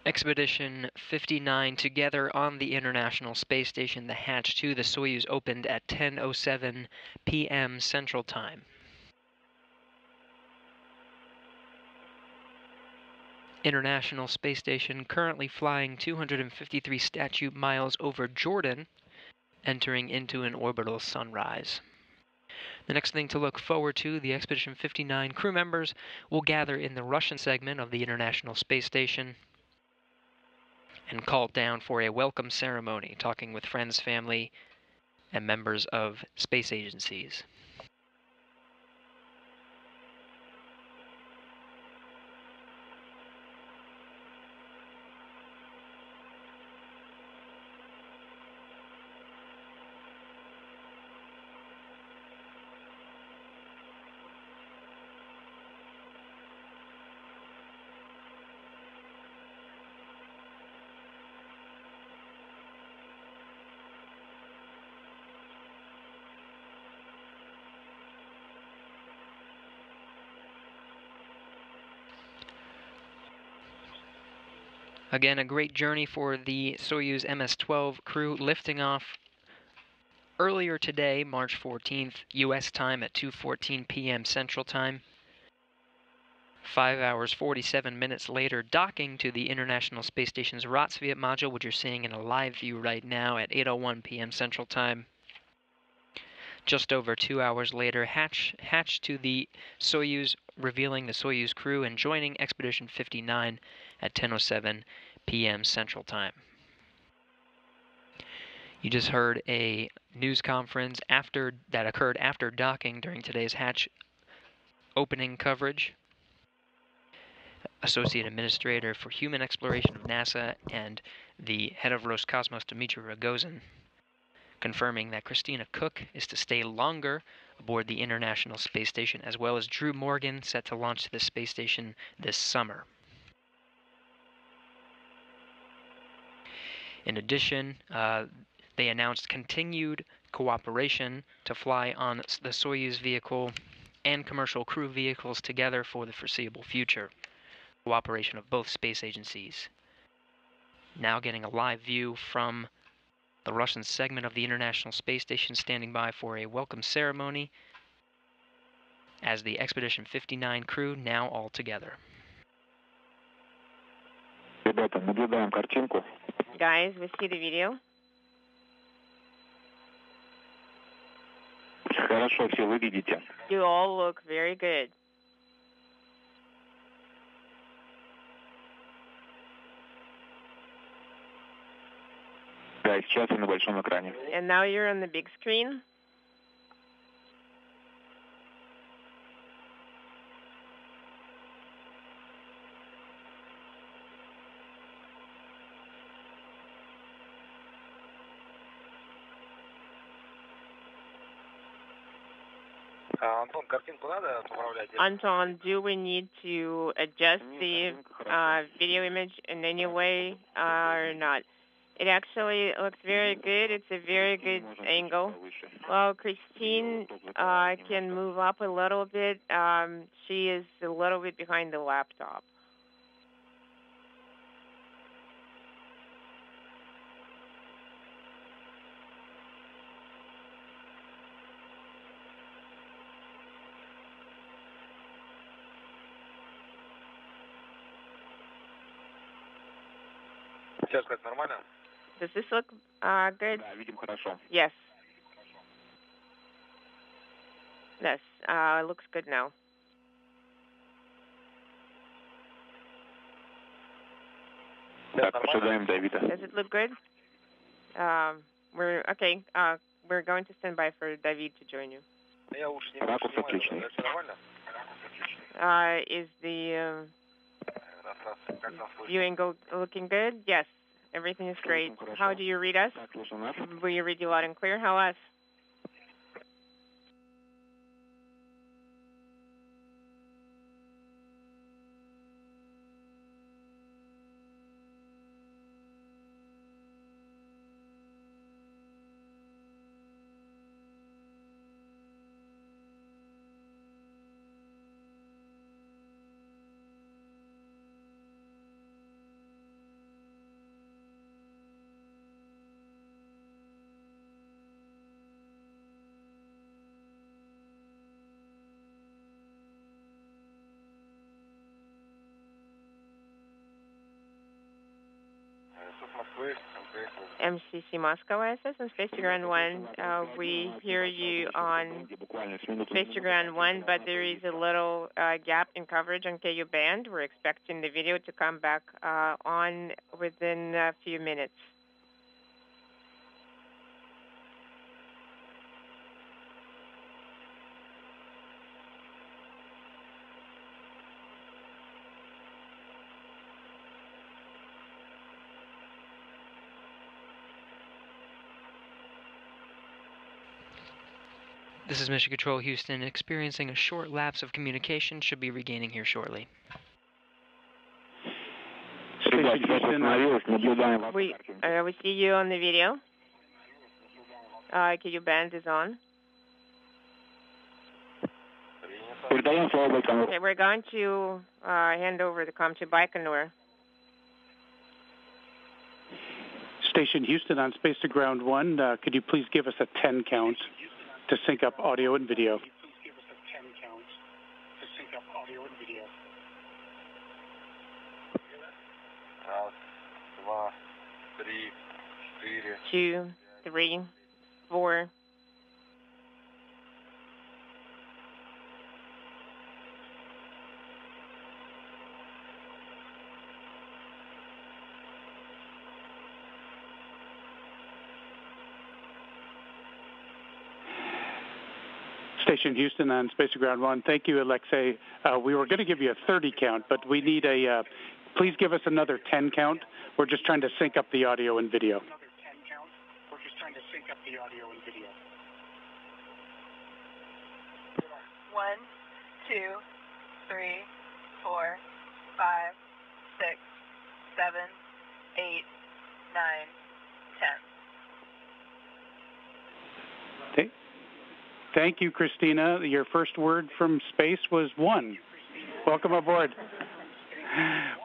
Expedition 59 together on the International Space Station. The hatch to the Soyuz opened at 10:07 p.m. Central Time. International Space Station currently flying 253 statute miles over Jordan, entering into an orbital sunrise. The next thing to look forward to, the Expedition 59 crew members will gather in the Russian segment of the International Space Station and called down for a welcome ceremony, talking with friends, family, and members of space agencies. Again, a great journey for the Soyuz MS-12 crew, lifting off earlier today, March 14th, U.S. time at 2:14 p.m. Central Time. 5 hours, 47 minutes later, docking to the International Space Station's Rotsviet module, which you're seeing in a live view right now at 8:01 p.m. Central Time. Just over 2 hours later, hatch to the Soyuz, revealing the Soyuz crew and joining Expedition 59 at 10:07 p.m. Central Time. You just heard a news conference that occurred after docking during today's hatch opening coverage. Associate Administrator for Human Exploration of NASA and the head of Roscosmos, Dmitry Rogozin, confirming that Christina Koch is to stay longer aboard the International Space Station, as well as Drew Morgan, set to launch to the space station this summer. In addition, they announced continued cooperation to fly on the Soyuz vehicle and commercial crew vehicles together for the foreseeable future. Cooperation of both space agencies. Now getting a live view from the Russian segment of the International Space Station, standing by for a welcome ceremony as the Expedition 59 crew now all together. Guys, we see the video. You all look very good. And now you're on the big screen. Anton, do we need to adjust the video image in any way or not? It actually looks very good. It's a very good angle. Well, Christine can move up a little bit. She is a little bit behind the laptop. Does this look good? Yes. Yes, it looks good now. Does it look good? We're going to stand by for David to join you. Is the view angle looking good? Yes. Everything is great. How do you read us? We read you loud and clear. How else? MCC Moscow ISS and Space to Ground 1. We hear you on Space to Ground 1, but there is a little gap in coverage on KU band. We're expecting the video to come back on within a few minutes. This is Mission Control Houston, experiencing a short lapse of communication, should be regaining here shortly. We see you on the video. KU band is on. Okay, we're going to hand over the comm to Baikonur. Station Houston on Space to Ground 1, could you please give us a 10 count to sync up audio and video? 2, 3, 4. Station Houston on Space to Ground 1. Thank you, Alexei. We were going to give you a 30 count, but we need a, please give us another 10 count. We're just trying to sync up the audio and video. 1, 2, 3, 4, 5, 6, 7, 8, 9, 10. Okay. Thank you, Christina. Your first word from space was 1. Welcome aboard.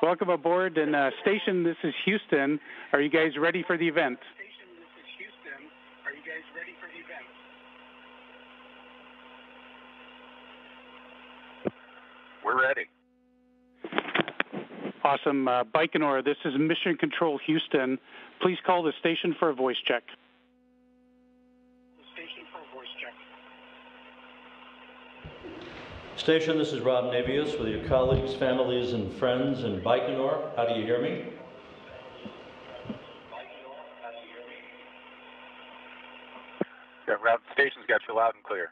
Welcome aboard. And station, this is Houston. Are you guys ready for the event? We're ready. Awesome. Baikonur, this is Mission Control Houston. Please call the station for a voice check. Station, this is Rob Navius with your colleagues, families, and friends in Baikonur. How do you hear me? Yeah, Rob, the station's got you loud and clear.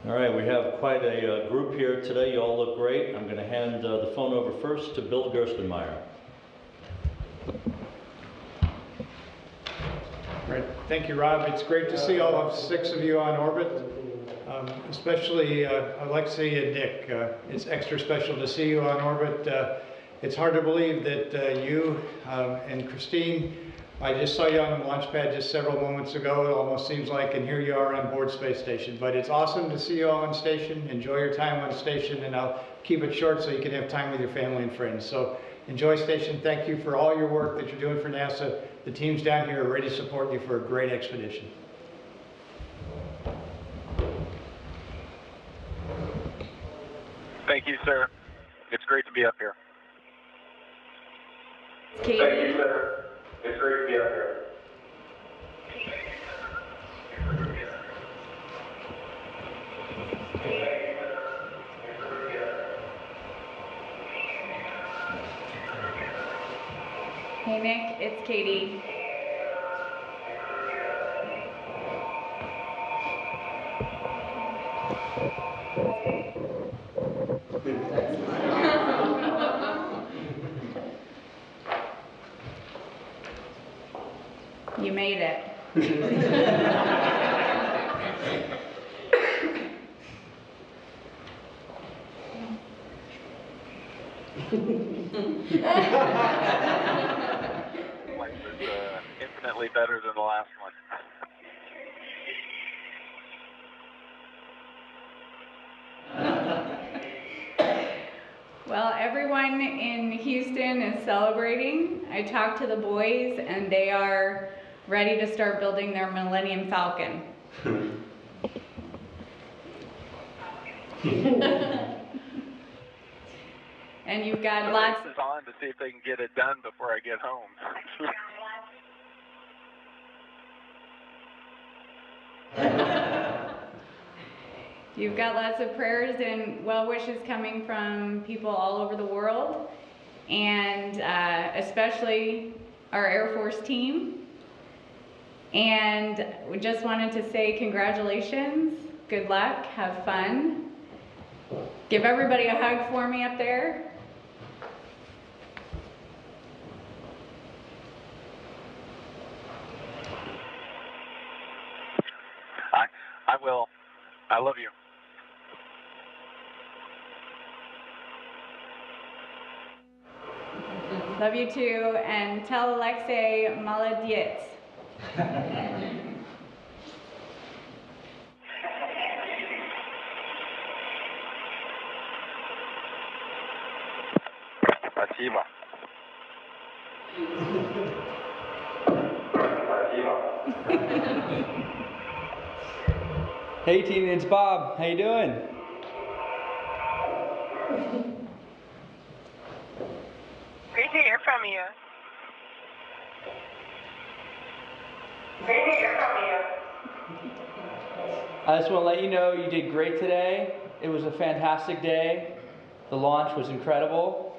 All right, we have quite a group here today. You all look great. I'm going to hand the phone over first to Bill Gerstenmaier. Great. Thank you, Rob. It's great to see all 6 of you on orbit, especially Alexei and Nick. It's extra special to see you on orbit. It's hard to believe that you and Christine, I just saw you on the launch pad just several moments ago. It almost seems like, and here you are on board Space Station. But it's awesome to see you all on station. Enjoy your time on station, and I'll keep it short so you can have time with your family and friends. So enjoy station. Thank you for all your work that you're doing for NASA. The teams down here are ready to support you for a great expedition. Thank you, sir. It's great to be up here. Katie. Thank you, sir. It's great to be up here. Hey Nick, it's Katie. You made it. Life is infinitely better than the last one. Well, everyone in Houston is celebrating. I talked to the boys and they are ready to start building their Millennium Falcon. And you've got lots. This is on to see if they can get it done before I get home. You've got lots of prayers and well wishes coming from people all over the world, and especially our Air Force team. And we just wanted to say congratulations, good luck, have fun. Give everybody a hug for me up there. I will. I love you. Love you too, and tell Alexei молодец. Спасибо. Hey Tina, it's Bob. How you doing? Great to hear from you. I just want to let you know you did great today. It was a fantastic day. The launch was incredible.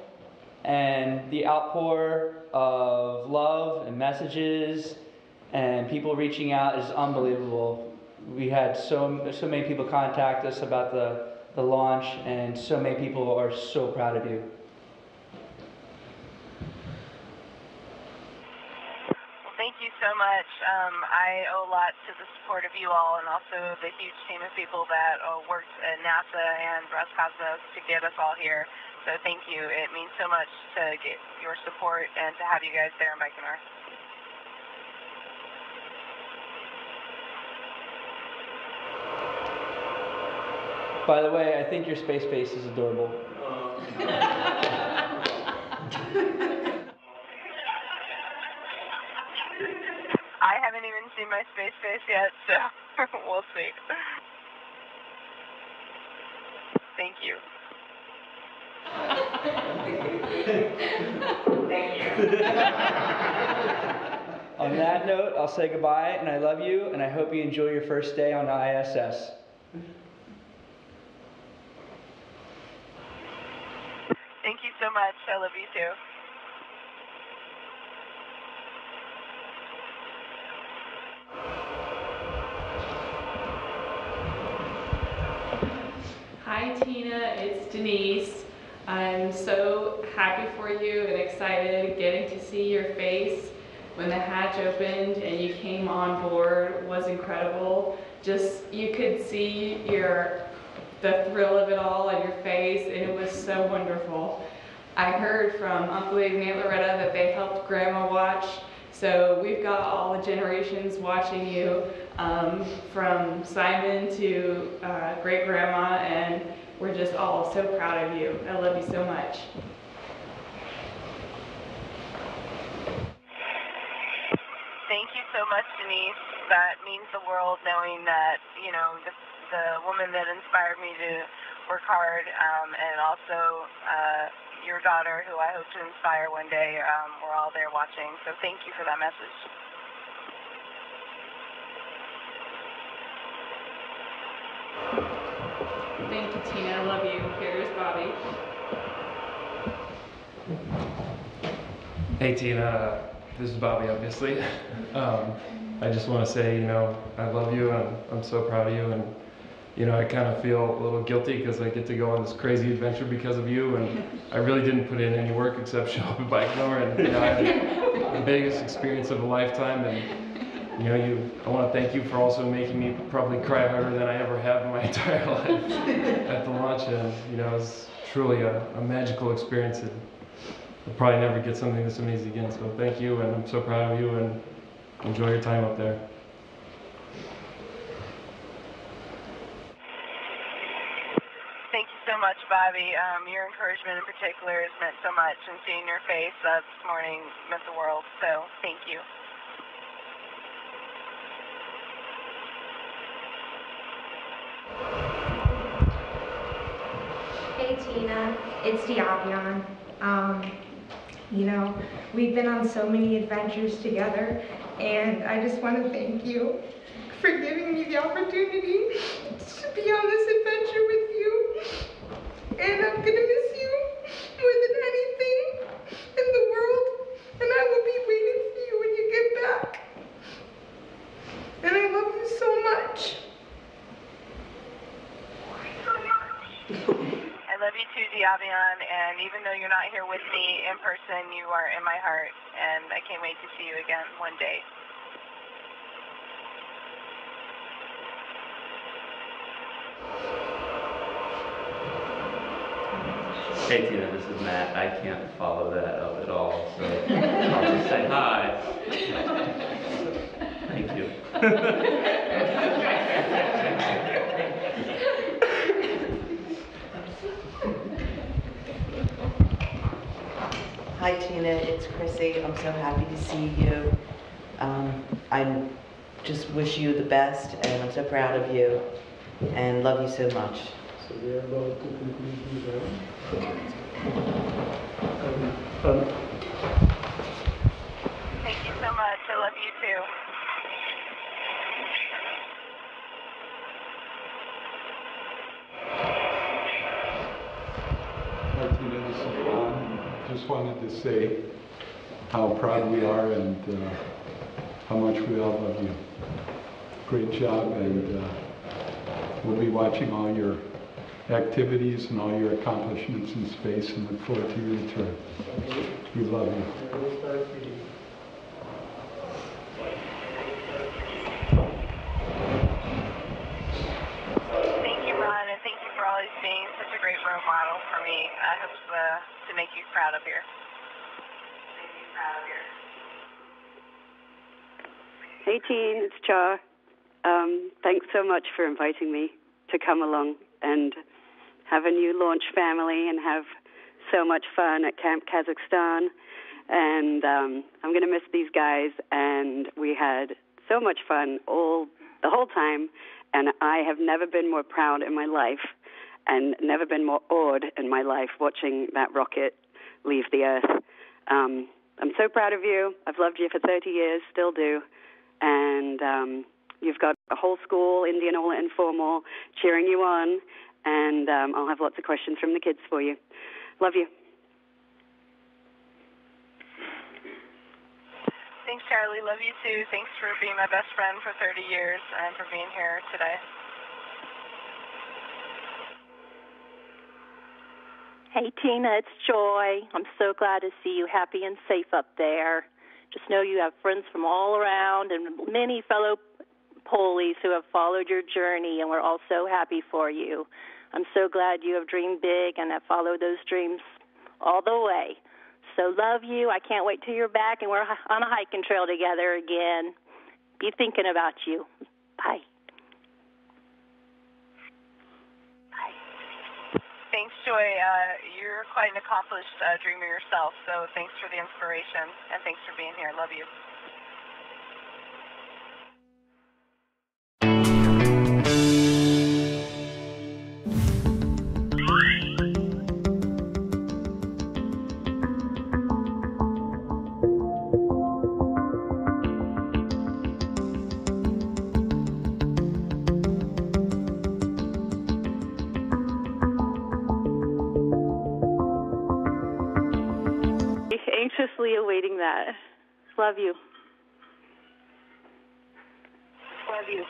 And the outpour of love and messages and people reaching out is unbelievable. We had so many people contact us about the launch, and so many people are so proud of you. Well, thank you so much. I owe a lot to the support of you all, and also the huge team of people that worked at NASA and Roscosmos to get us all here. So thank you. It means so much to get your support and to have you guys there in Baikonur. By the way, I think your space base is adorable. I haven't even seen my space base yet, so we'll see. Thank you. On that note, I'll say goodbye, and I love you, and I hope you enjoy your first day on the ISS. Thank you so much. I love you too. Hi Tina, it's Denise. I'm so happy for you and excited getting to see your face when the hatch opened and you came on board was incredible. Just, you could see the thrill of it all on your face, and it was so wonderful. I heard from Uncle Abe and Aunt Loretta that they helped Grandma watch, so we've got all the generations watching you, from Simon to Great Grandma, and we're just all so proud of you. I love you so much. Thank you so much, Denise. That means the world, knowing that, you know, the woman that inspired me to work hard, and also your daughter, who I hope to inspire one day, we're all there watching. So thank you for that message. Thank you, Tina. I love you. Here's Bobby. Hey, Tina. This is Bobby, obviously. I just want to say, you know, I love you, and I'm so proud of you, and you know, I kind of feel a little guilty because I get to go on this crazy adventure because of you, and I really didn't put in any work except show up at Baikonur, and you know, I had the biggest experience of a lifetime, and you know, I want to thank you for also making me probably cry harder than I ever have in my entire life at the launch, and you know, it was truly a magical experience, and I'll probably never get something this amazing again, so thank you, and I'm so proud of you, and enjoy your time up there. Thank you so much, Bobby. Your encouragement in particular has meant so much, and seeing your face this morning meant the world, so thank you. Hey Tina, it's Diavion. You know, we've been on so many adventures together, and I just want to thank you for giving me the opportunity to be on this adventure with you. And I'm gonna miss you more than anything in the world, and I will be waiting for you when you get back. And I love you so much. I love you too, Diavion, and even though you're not here with me in person, you are in my heart, and I can't wait to see you again one day. Hey Tina, this is Matt. I can't follow that up at all, so I'll just say hi. Thank you. Hi Tina, it's Chrissy. I'm so happy to see you. I just wish you the best, and I'm so proud of you, and love you so much. So we are about to conclude the Thank you so much. I love you too. Hi Tina, this is Ron. Just wanted to say how proud we are and how much we all love you. Great job, and we'll be watching all your activities and all your accomplishments in space and look forward to your return. We love you. Thank you, Ron, and thank you for always being such a great role model for me. I hope to make you proud of here. Hey, Teen, it's Char. Thanks so much for inviting me to come along and have a new launch family and have so much fun at Camp Kazakhstan. And I'm going to miss these guys, and we had so much fun the whole time, and I have never been more proud in my life and never been more awed in my life watching that rocket leave the Earth. I'm so proud of you. I've loved you for 30 years, still do. And you've got a whole school, Indianola Informal, cheering you on. And I'll have lots of questions from the kids for you. Love you. Thanks, Charlie. Love you too. Thanks for being my best friend for 30 years and for being here today. Hey, Tina, it's Joy. I'm so glad to see you happy and safe up there. Just know you have friends from all around and many fellow Polies who have followed your journey, and we're all so happy for you. I'm so glad you have dreamed big and have followed those dreams all the way. So love you. I can't wait till you're back and we're on a hiking trail together again. Be thinking about you. Bye. Thanks, Joy. You're quite an accomplished dreamer yourself, so thanks for the inspiration, and thanks for being here. Love you. Anxiously awaiting that. Love you. Love you.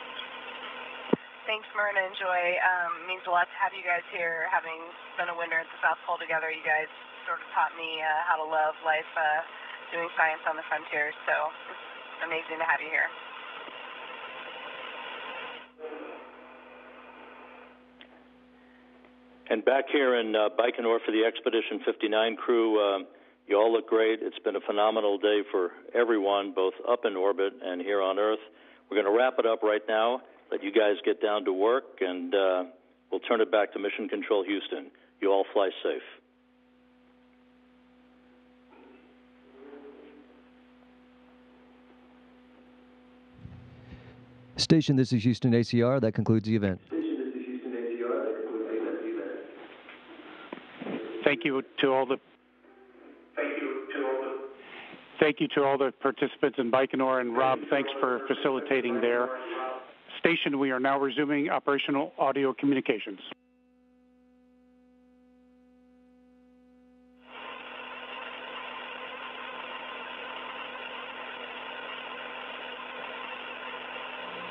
Thanks, Myrna and Joy. It means a lot to have you guys here. Having been a winter at the South Pole together, you guys sort of taught me how to love life doing science on the frontier. So it's amazing to have you here. And back here in Baikonur for the Expedition 59 crew, you all look great. It's been a phenomenal day for everyone, both up in orbit and here on Earth. We're going to wrap it up right now, let you guys get down to work, and we'll turn it back to Mission Control Houston. You all fly safe. Station, this is Houston ACR. That concludes the event. Thank you to all the participants in Baikonur, and Rob, thanks for facilitating there. Station, we are now resuming operational audio communications.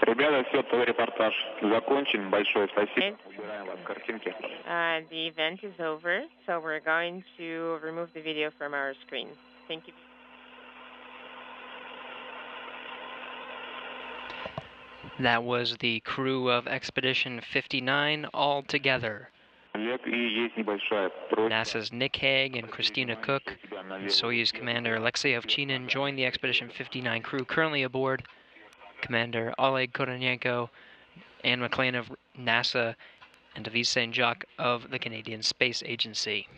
Ребята, все, твой репортаж закончен. Большое спасибо. Убираем вас картинки. The event is over, so we're going to remove the video from our screen. Thank you. That was the crew of Expedition 59 all together. NASA's Nick Hague and Christina Koch and Soyuz Commander Alexei Ovchinin joined the Expedition 59 crew currently aboard. Commander Oleg Koronenko, Anne McLean of NASA, and David St. Jacques of the Canadian Space Agency.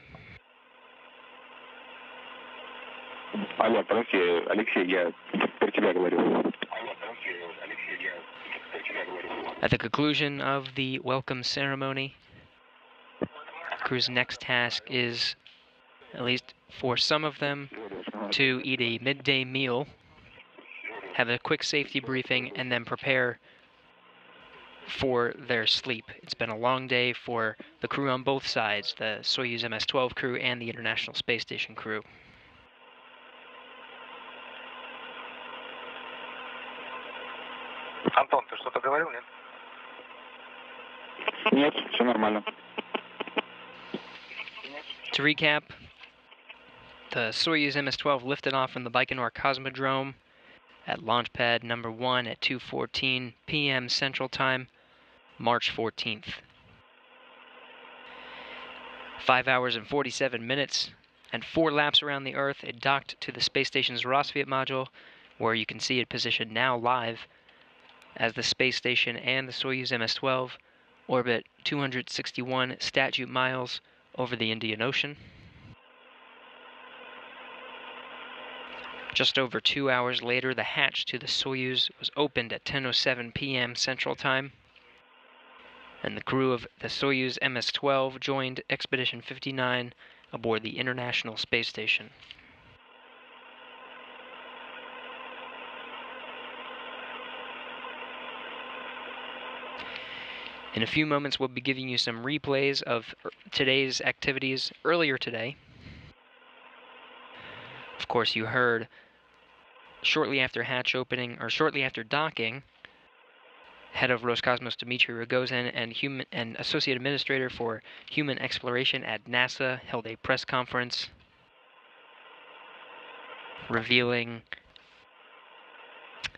Алло, прости, Алексей, я про тебя говорю. At the conclusion of the welcome ceremony, crew's next task is, at least for some of them, to eat a midday meal, have a quick safety briefing, and then prepare for their sleep. It's been a long day for the crew on both sides, the Soyuz MS-12 crew and the International Space Station crew. Антон, ты что-то говорил, нет? Нет, все нормально. To recap, the Soyuz MS-12 lifted off from the Baikonur Cosmodrome at launch pad number 1 at 2:14 p.m. Central Time, March 14th. 5 hours and 47 minutes and 4 laps around the Earth, it docked to the space station's Rassvet module, where you can see it positioned now live as the space station and the Soyuz MS-12 orbit 261 statute miles over the Indian Ocean. Just over 2 hours later, the hatch to the Soyuz was opened at 10:07 p.m. Central Time, and the crew of the Soyuz MS-12 joined Expedition 59 aboard the International Space Station. In a few moments, we'll be giving you some replays of today's activities earlier today. Of course, you heard shortly after hatch opening, or shortly after docking, head of Roscosmos Dmitry Rogozin and Associate Administrator for Human Exploration at NASA held a press conference revealing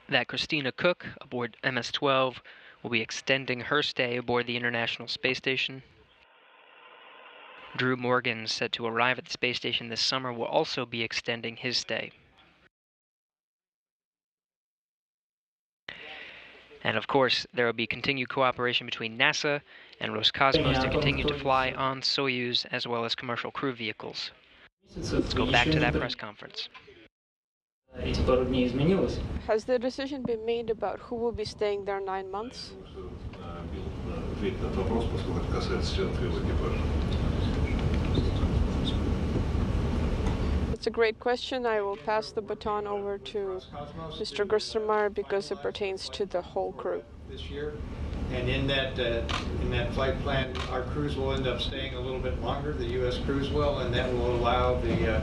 that Christina Koch aboard MS-12 will be extending her stay aboard the International Space Station. Drew Morgan, said to arrive at the space station this summer, will also be extending his stay. And of course, there will be continued cooperation between NASA and Roscosmos to continue to fly on Soyuz as well as commercial crew vehicles. Let's go back to that press conference. Has the decision been made about who will be staying there 9 months? It's a great question. I will pass the baton over to Mr. Gerstenmaier because it pertains to the whole crew. This year, and in that flight plan, our crews will end up staying a little bit longer. The U.S. crews will, and that will allow the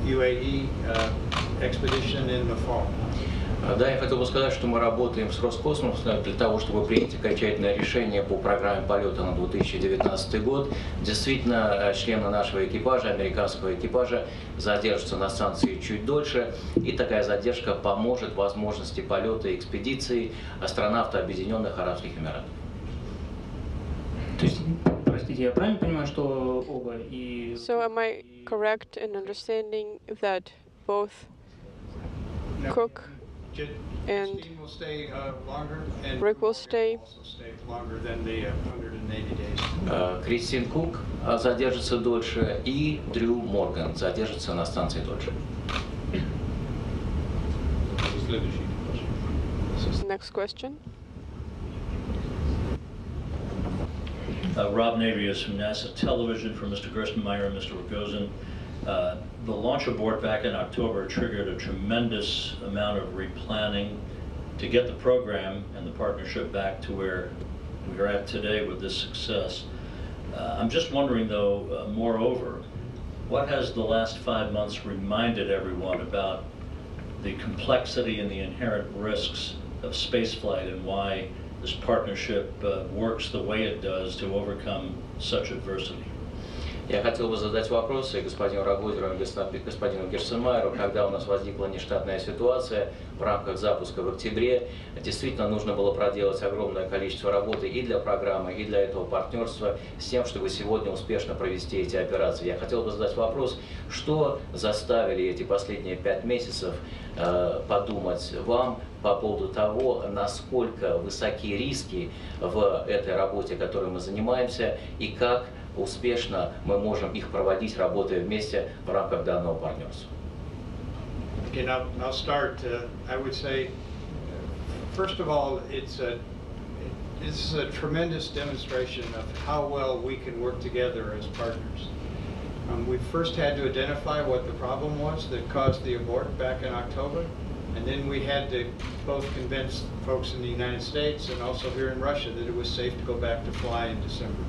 UAE expedition in the fall. Да, я хотел бы сказать, что мы работаем с Роскосмосом для того, чтобы принять окончательное решение по программе полета на 2019 год. Действительно, члены нашего экипажа, американского экипажа, задержатся на станции чуть дольше, и такая задержка поможет возможности полета экспедиции астронавта Объединенных Арабских Эмиратов. То есть, простите, я правильно понимаю, что оба и... So am I correct in understanding that both Cook and Rick will stay longer than the 180 days. Кристин Кук задержится дольше, и Дрю Морган задержится на станции дольше. Next question. Rob Navius from NASA Television for Mr. Gerstenmaier and Mr. Rogozin. The launch abort back in October triggered a tremendous amount of replanning to get the program and the partnership back to where we are at today with this success. I'm just wondering though, moreover, what has the last 5 months reminded everyone about the complexity and the inherent risks of spaceflight and why this partnership works the way it does to overcome such adversity? Я хотел бы задать вопрос и господину Рогозину, и господину Герценмайеру. Когда у нас возникла нештатная ситуация в рамках запуска в октябре, действительно нужно было проделать огромное количество работы и для программы, и для этого партнерства, с тем, чтобы сегодня успешно провести эти операции. Я хотел бы задать вопрос, что заставили эти последние 5 месяцев подумать вам по поводу того, насколько высоки риски в этой работе, которой мы занимаемся, и как успешно мы можем их проводить, работая вместе в рамках данного партнерства. Again, I'll start. I would say, first of all, this is a tremendous demonstration of how well we can work together as partners. We first had to identify what the problem was that caused the abort back in October, and then we had to both convince folks in the United States and also here in Russia that it was safe to go back to fly in December.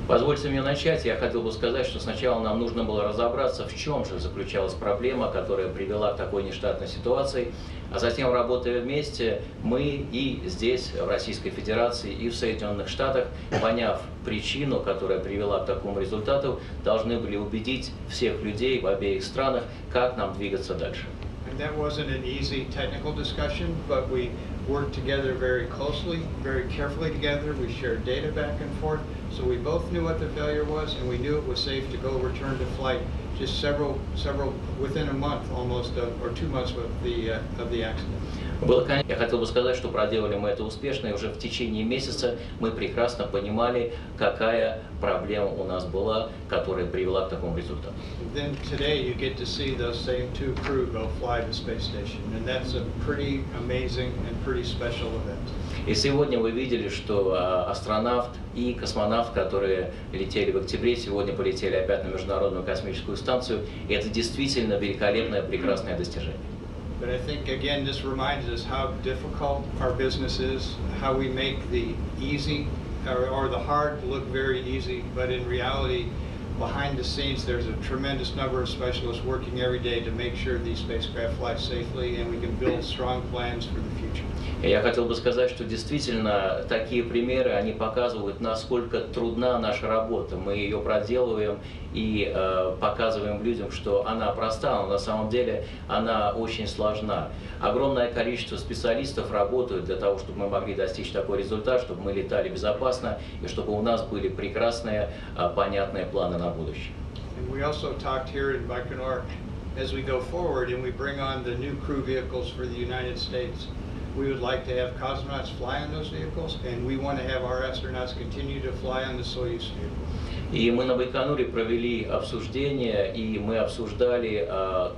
Позвольте мне начать. Я хотел бы сказать, что сначала нам нужно было разобраться, в чем же заключалась проблема, которая привела к такой нештатной ситуации, а затем, работая вместе, мы и здесь, в Российской Федерации, и в Соединенных Штатах, поняв причину, которая привела к такому результату, должны были убедить всех людей в обеих странах, как нам двигаться дальше. And that wasn't an easy technical discussion, but we worked together very closely, very carefully together. We shared data back and forth, so we both knew what the failure was, and we knew it was safe to go return to flight just several within a month almost, or 2 months of the accident. Я хотел бы сказать, что проделали мы это успешно, и уже в течение месяца мы прекрасно понимали, какая проблема у нас была, которая привела к такому результату. Then today you get to see those same 2 crew go fly to the space station, and that's a pretty amazing and pretty special event. И сегодня вы видели, что астронавт и космонавт, которые летели в октябре, сегодня полетели опять на Международную космическую станцию, и это действительно великолепное, прекрасное достижение. But I think, again, this reminds us how difficult our business is, how we make the easy or the hard look very easy, but in reality, behind the scenes, there's a tremendous number of specialists working every day to make sure these spacecraft fly safely and we can build strong plans for the future. Я хотел бы сказать, что действительно такие примеры, они показывают, насколько трудна наша работа. Мы ее проделываем и показываем людям, что она проста, но на самом деле она очень сложна. Огромное количество специалистов работают для того, чтобы мы могли достичь такой результат, чтобы мы летали безопасно и чтобы у нас были прекрасные, понятные планы на будущее. And we also talked here in Baikonur, as we go forward and we bring on the new crew vehicles for the United States, we would like to have cosmonauts fly on those vehicles, and we want to have our astronauts continue to fly on the Soyuz vehicle. И мы на Байконуре провели обсуждение, и мы обсуждали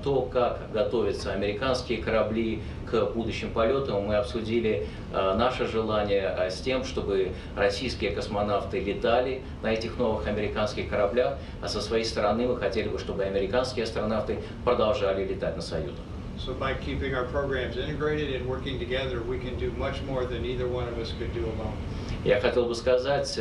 то, как готовятся американские корабли к будущим полетам. Мы обсудили наше желание с тем, чтобы российские космонавты летали на этих новых американских кораблях, а со своей стороны мы хотели бы, чтобы американские астронавты продолжали летать на Союзах. So by keeping our programs integrated and working together, we can do much more than either one of us could do alone. Я хотел бы сказать,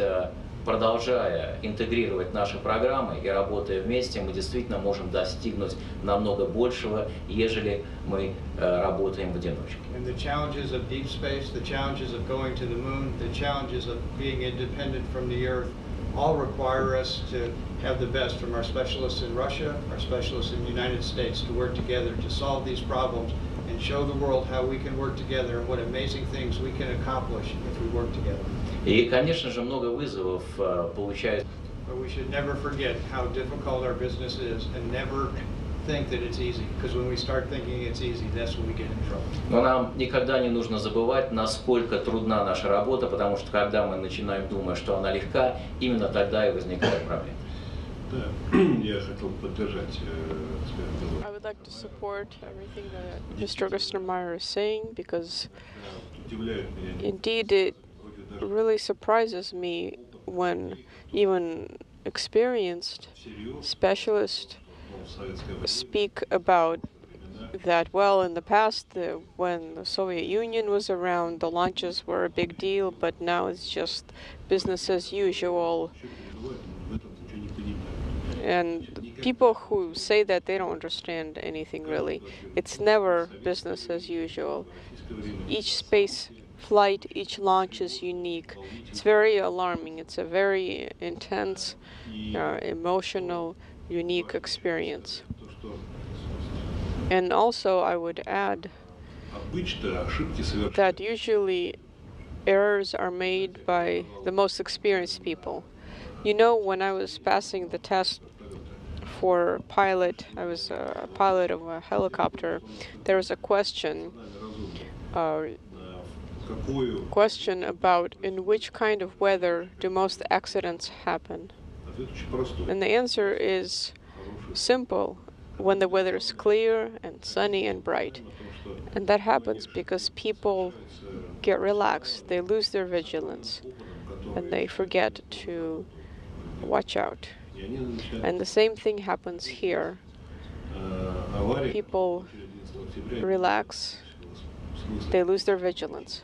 продолжая интегрировать наши программы и работая вместе, мы действительно можем достигнуть намного большего, ежели мы работаем в одиночку. And the challenges of deep space, the challenges of going to the moon, the challenges of being independent from the Earth, all require us to have the best from our specialists in Russia, our specialists in the United States to work together to solve these problems and show the world how we can work together and what amazing things we can accomplish if we work together. И, конечно же, много вызовов получают. But we should never forget how difficult our business is and never think that it's easy, because when we start thinking it's easy, that's when we get in trouble. Но нам никогда не нужно забывать, насколько трудна наша работа, потому что когда мы начинаем думать, что она легка, именно тогда и возникают проблемы. Я хотел поддержать. I would like to support everything that Mr. Gerstenmaier is saying, because indeed it really surprises me when even experienced specialists speak about that, well, in the past, when the Soviet Union was around, the launches were a big deal, but now it's just business as usual. And people who say that, they don't understand anything really. It's never business as usual. Each space flight, each launch is unique. It's very alarming. It's a very intense, emotional, unique experience. And also, I would add that usually errors are made by the most experienced people. You know, when I was passing the test for pilot, I was a pilot of a helicopter, there was a question about in which kind of weather do most accidents happen. And the answer is simple: when the weather is clear and sunny and bright. And that happens because people get relaxed, they lose their vigilance, and they forget to watch out. And the same thing happens here. People relax, they lose their vigilance.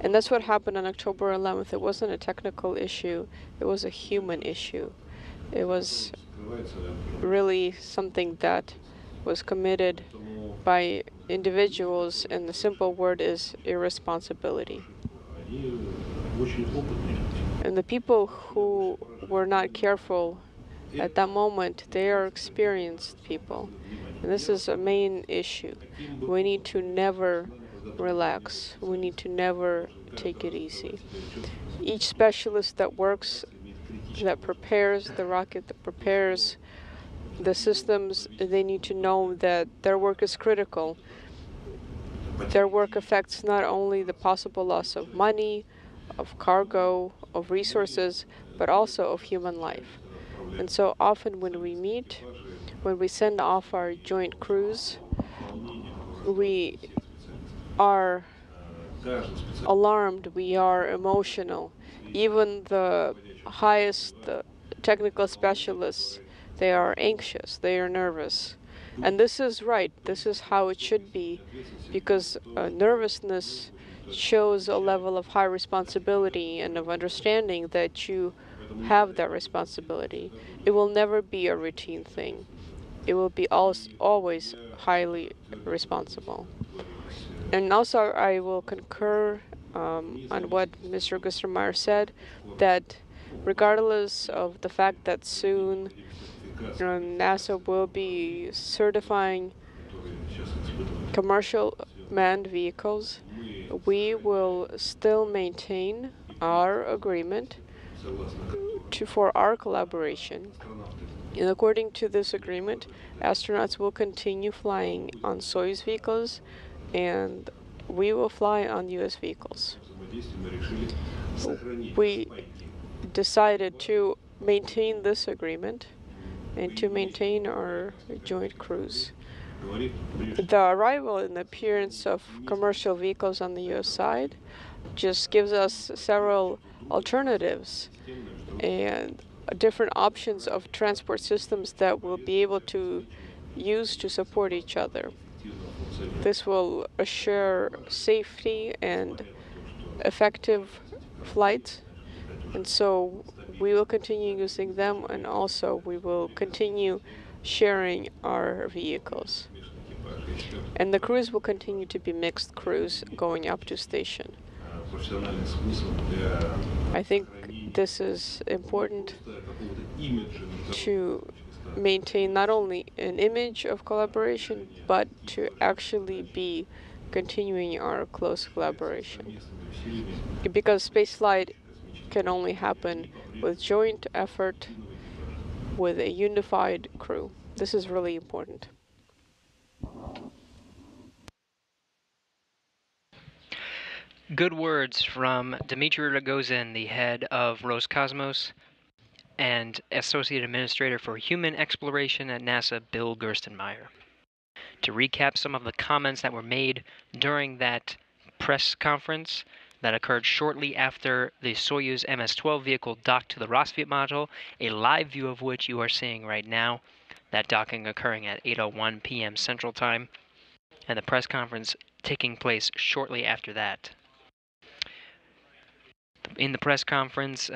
And that's what happened on October 11th. It wasn't a technical issue, it was a human issue. It was really something that was committed by individuals, and the simple word is irresponsibility. And the people who were not careful at that moment, they are experienced people. And this is a main issue. We need to never relax. We need to never take it easy. Each specialist that works, that prepares the rocket, that prepares the systems, they need to know that their work is critical. Their work affects not only the possible loss of money, of cargo, of resources, but also of human life. And so often when we meet, when we send off our joint crews, we are alarmed, we are emotional. Even the highest technical specialists, they are anxious, they are nervous. And this is right, this is how it should be, because nervousness shows a level of high responsibility and of understanding that you have that responsibility. It will never be a routine thing. It will be always highly responsible. And also, I will concur on what Mr. Gustermeyer said, that regardless of the fact that soon NASA will be certifying commercial manned vehicles, we will still maintain our agreement for our collaboration. And according to this agreement, astronauts will continue flying on Soyuz vehicles, and we will fly on US vehicles. We decided to maintain this agreement and to maintain our joint crews. The arrival and the appearance of commercial vehicles on the US side just gives us several alternatives and different options of transport systems that we'll be able to use to support each other. This will assure safety and effective flights, and so we will continue using them, and also we will continue sharing our vehicles. And the crews will continue to be mixed crews going up to station. I think this is important to maintain not only an image of collaboration, but to actually be continuing our close collaboration. Because spaceflight can only happen with joint effort, with a unified crew. This is really important. Good words from Dmitry Rogozin, the head of Roscosmos, and Associate Administrator for Human Exploration at NASA, Bill Gerstenmaier. To recap some of the comments that were made during that press conference, that occurred shortly after the Soyuz MS-12 vehicle docked to the Rassvet module, a live view of which you are seeing right now, that docking occurring at 8:01 p.m. Central Time, and the press conference taking place shortly after that. In the press conference,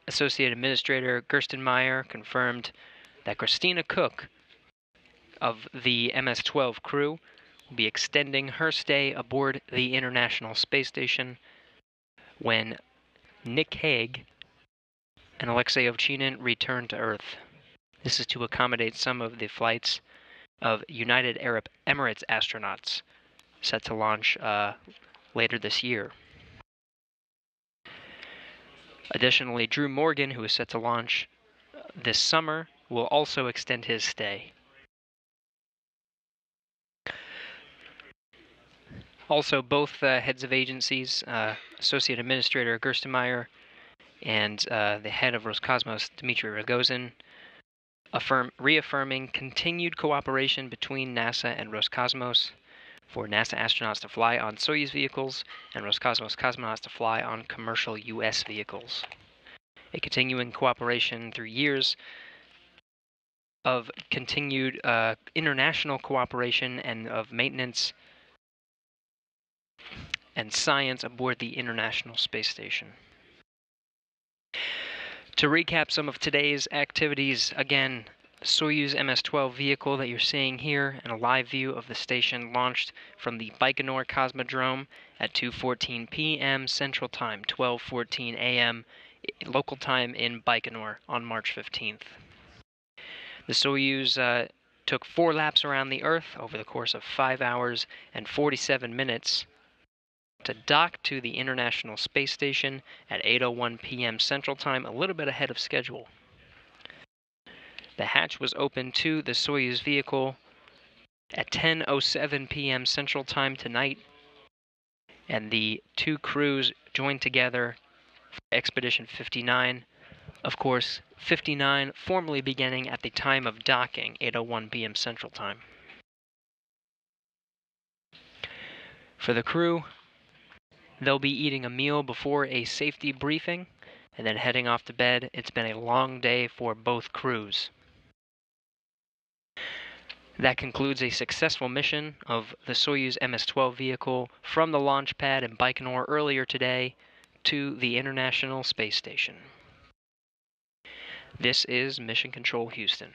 Associate Administrator Gerstenmaier confirmed that Christina Koch of the MS-12 crew will be extending her stay aboard the International Space Station when Nick Hague and Alexei Ovchinin return to Earth. This is to accommodate some of the flights of United Arab Emirates astronauts set to launch later this year. Additionally, Drew Morgan, who is set to launch this summer, will also extend his stay. Also, both heads of agencies, Associate Administrator Gerstenmaier and the head of Roscosmos, Dmitry Rogozin, reaffirming continued cooperation between NASA and Roscosmos for NASA astronauts to fly on Soyuz vehicles and Roscosmos cosmonauts to fly on commercial U.S. vehicles. A continuing cooperation through years of continued international cooperation and of maintenance and science aboard the International Space Station. To recap some of today's activities, again, the Soyuz MS-12 vehicle that you're seeing here and a live view of the station launched from the Baikonur Cosmodrome at 2:14 p.m. Central Time, 12:14 a.m. local time in Baikonur on March 15th. The Soyuz took 4 laps around the Earth over the course of 5 hours and 47 minutes to dock to the International Space Station at 8:01 p.m. Central Time, a little bit ahead of schedule. The hatch was opened to the Soyuz vehicle at 10:07 p.m. Central Time tonight, and the 2 crews joined together for Expedition 59. Of course, 59 formally beginning at the time of docking, 8:01 p.m. Central Time. For the crew, they'll be eating a meal before a safety briefing and then heading off to bed. It's been a long day for both crews. That concludes a successful mission of the Soyuz MS-12 vehicle from the launch pad in Baikonur earlier today to the International Space Station. This is Mission Control Houston.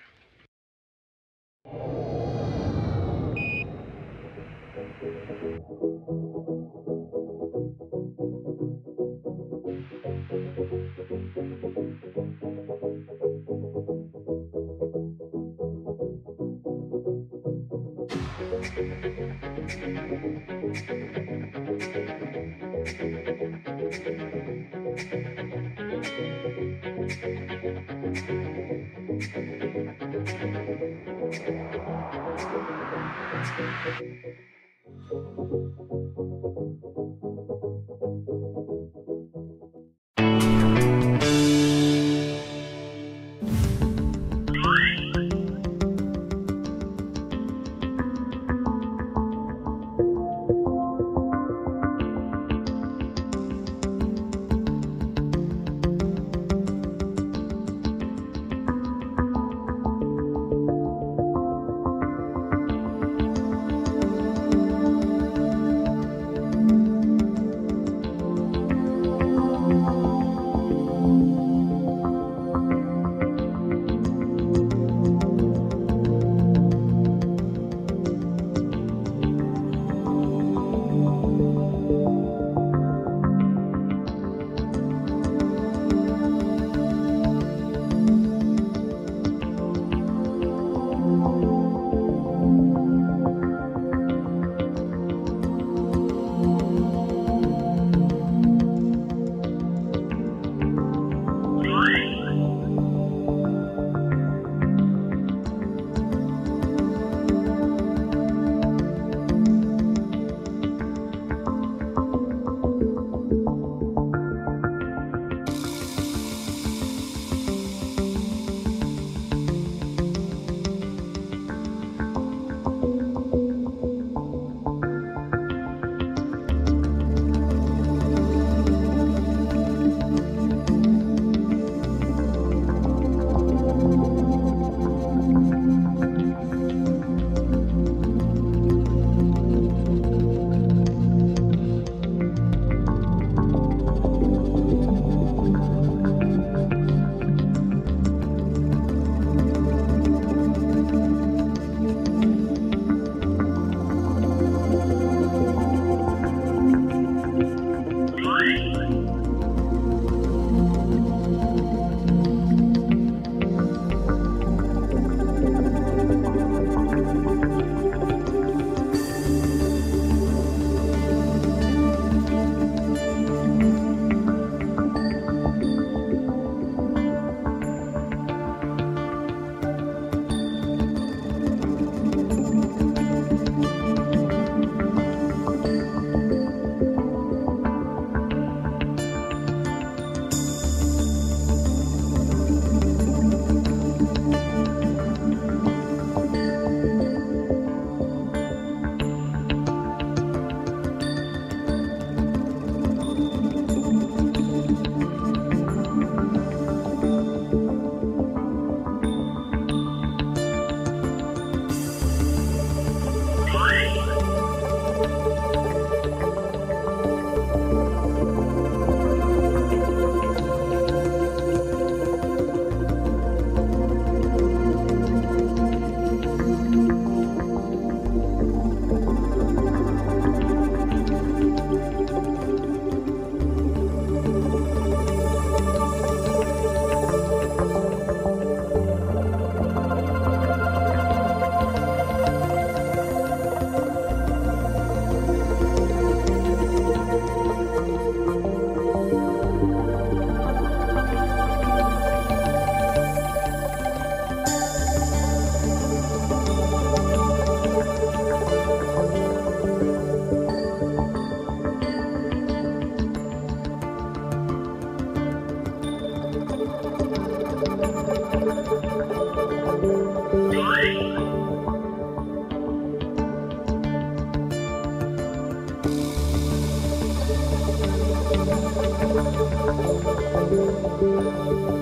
you.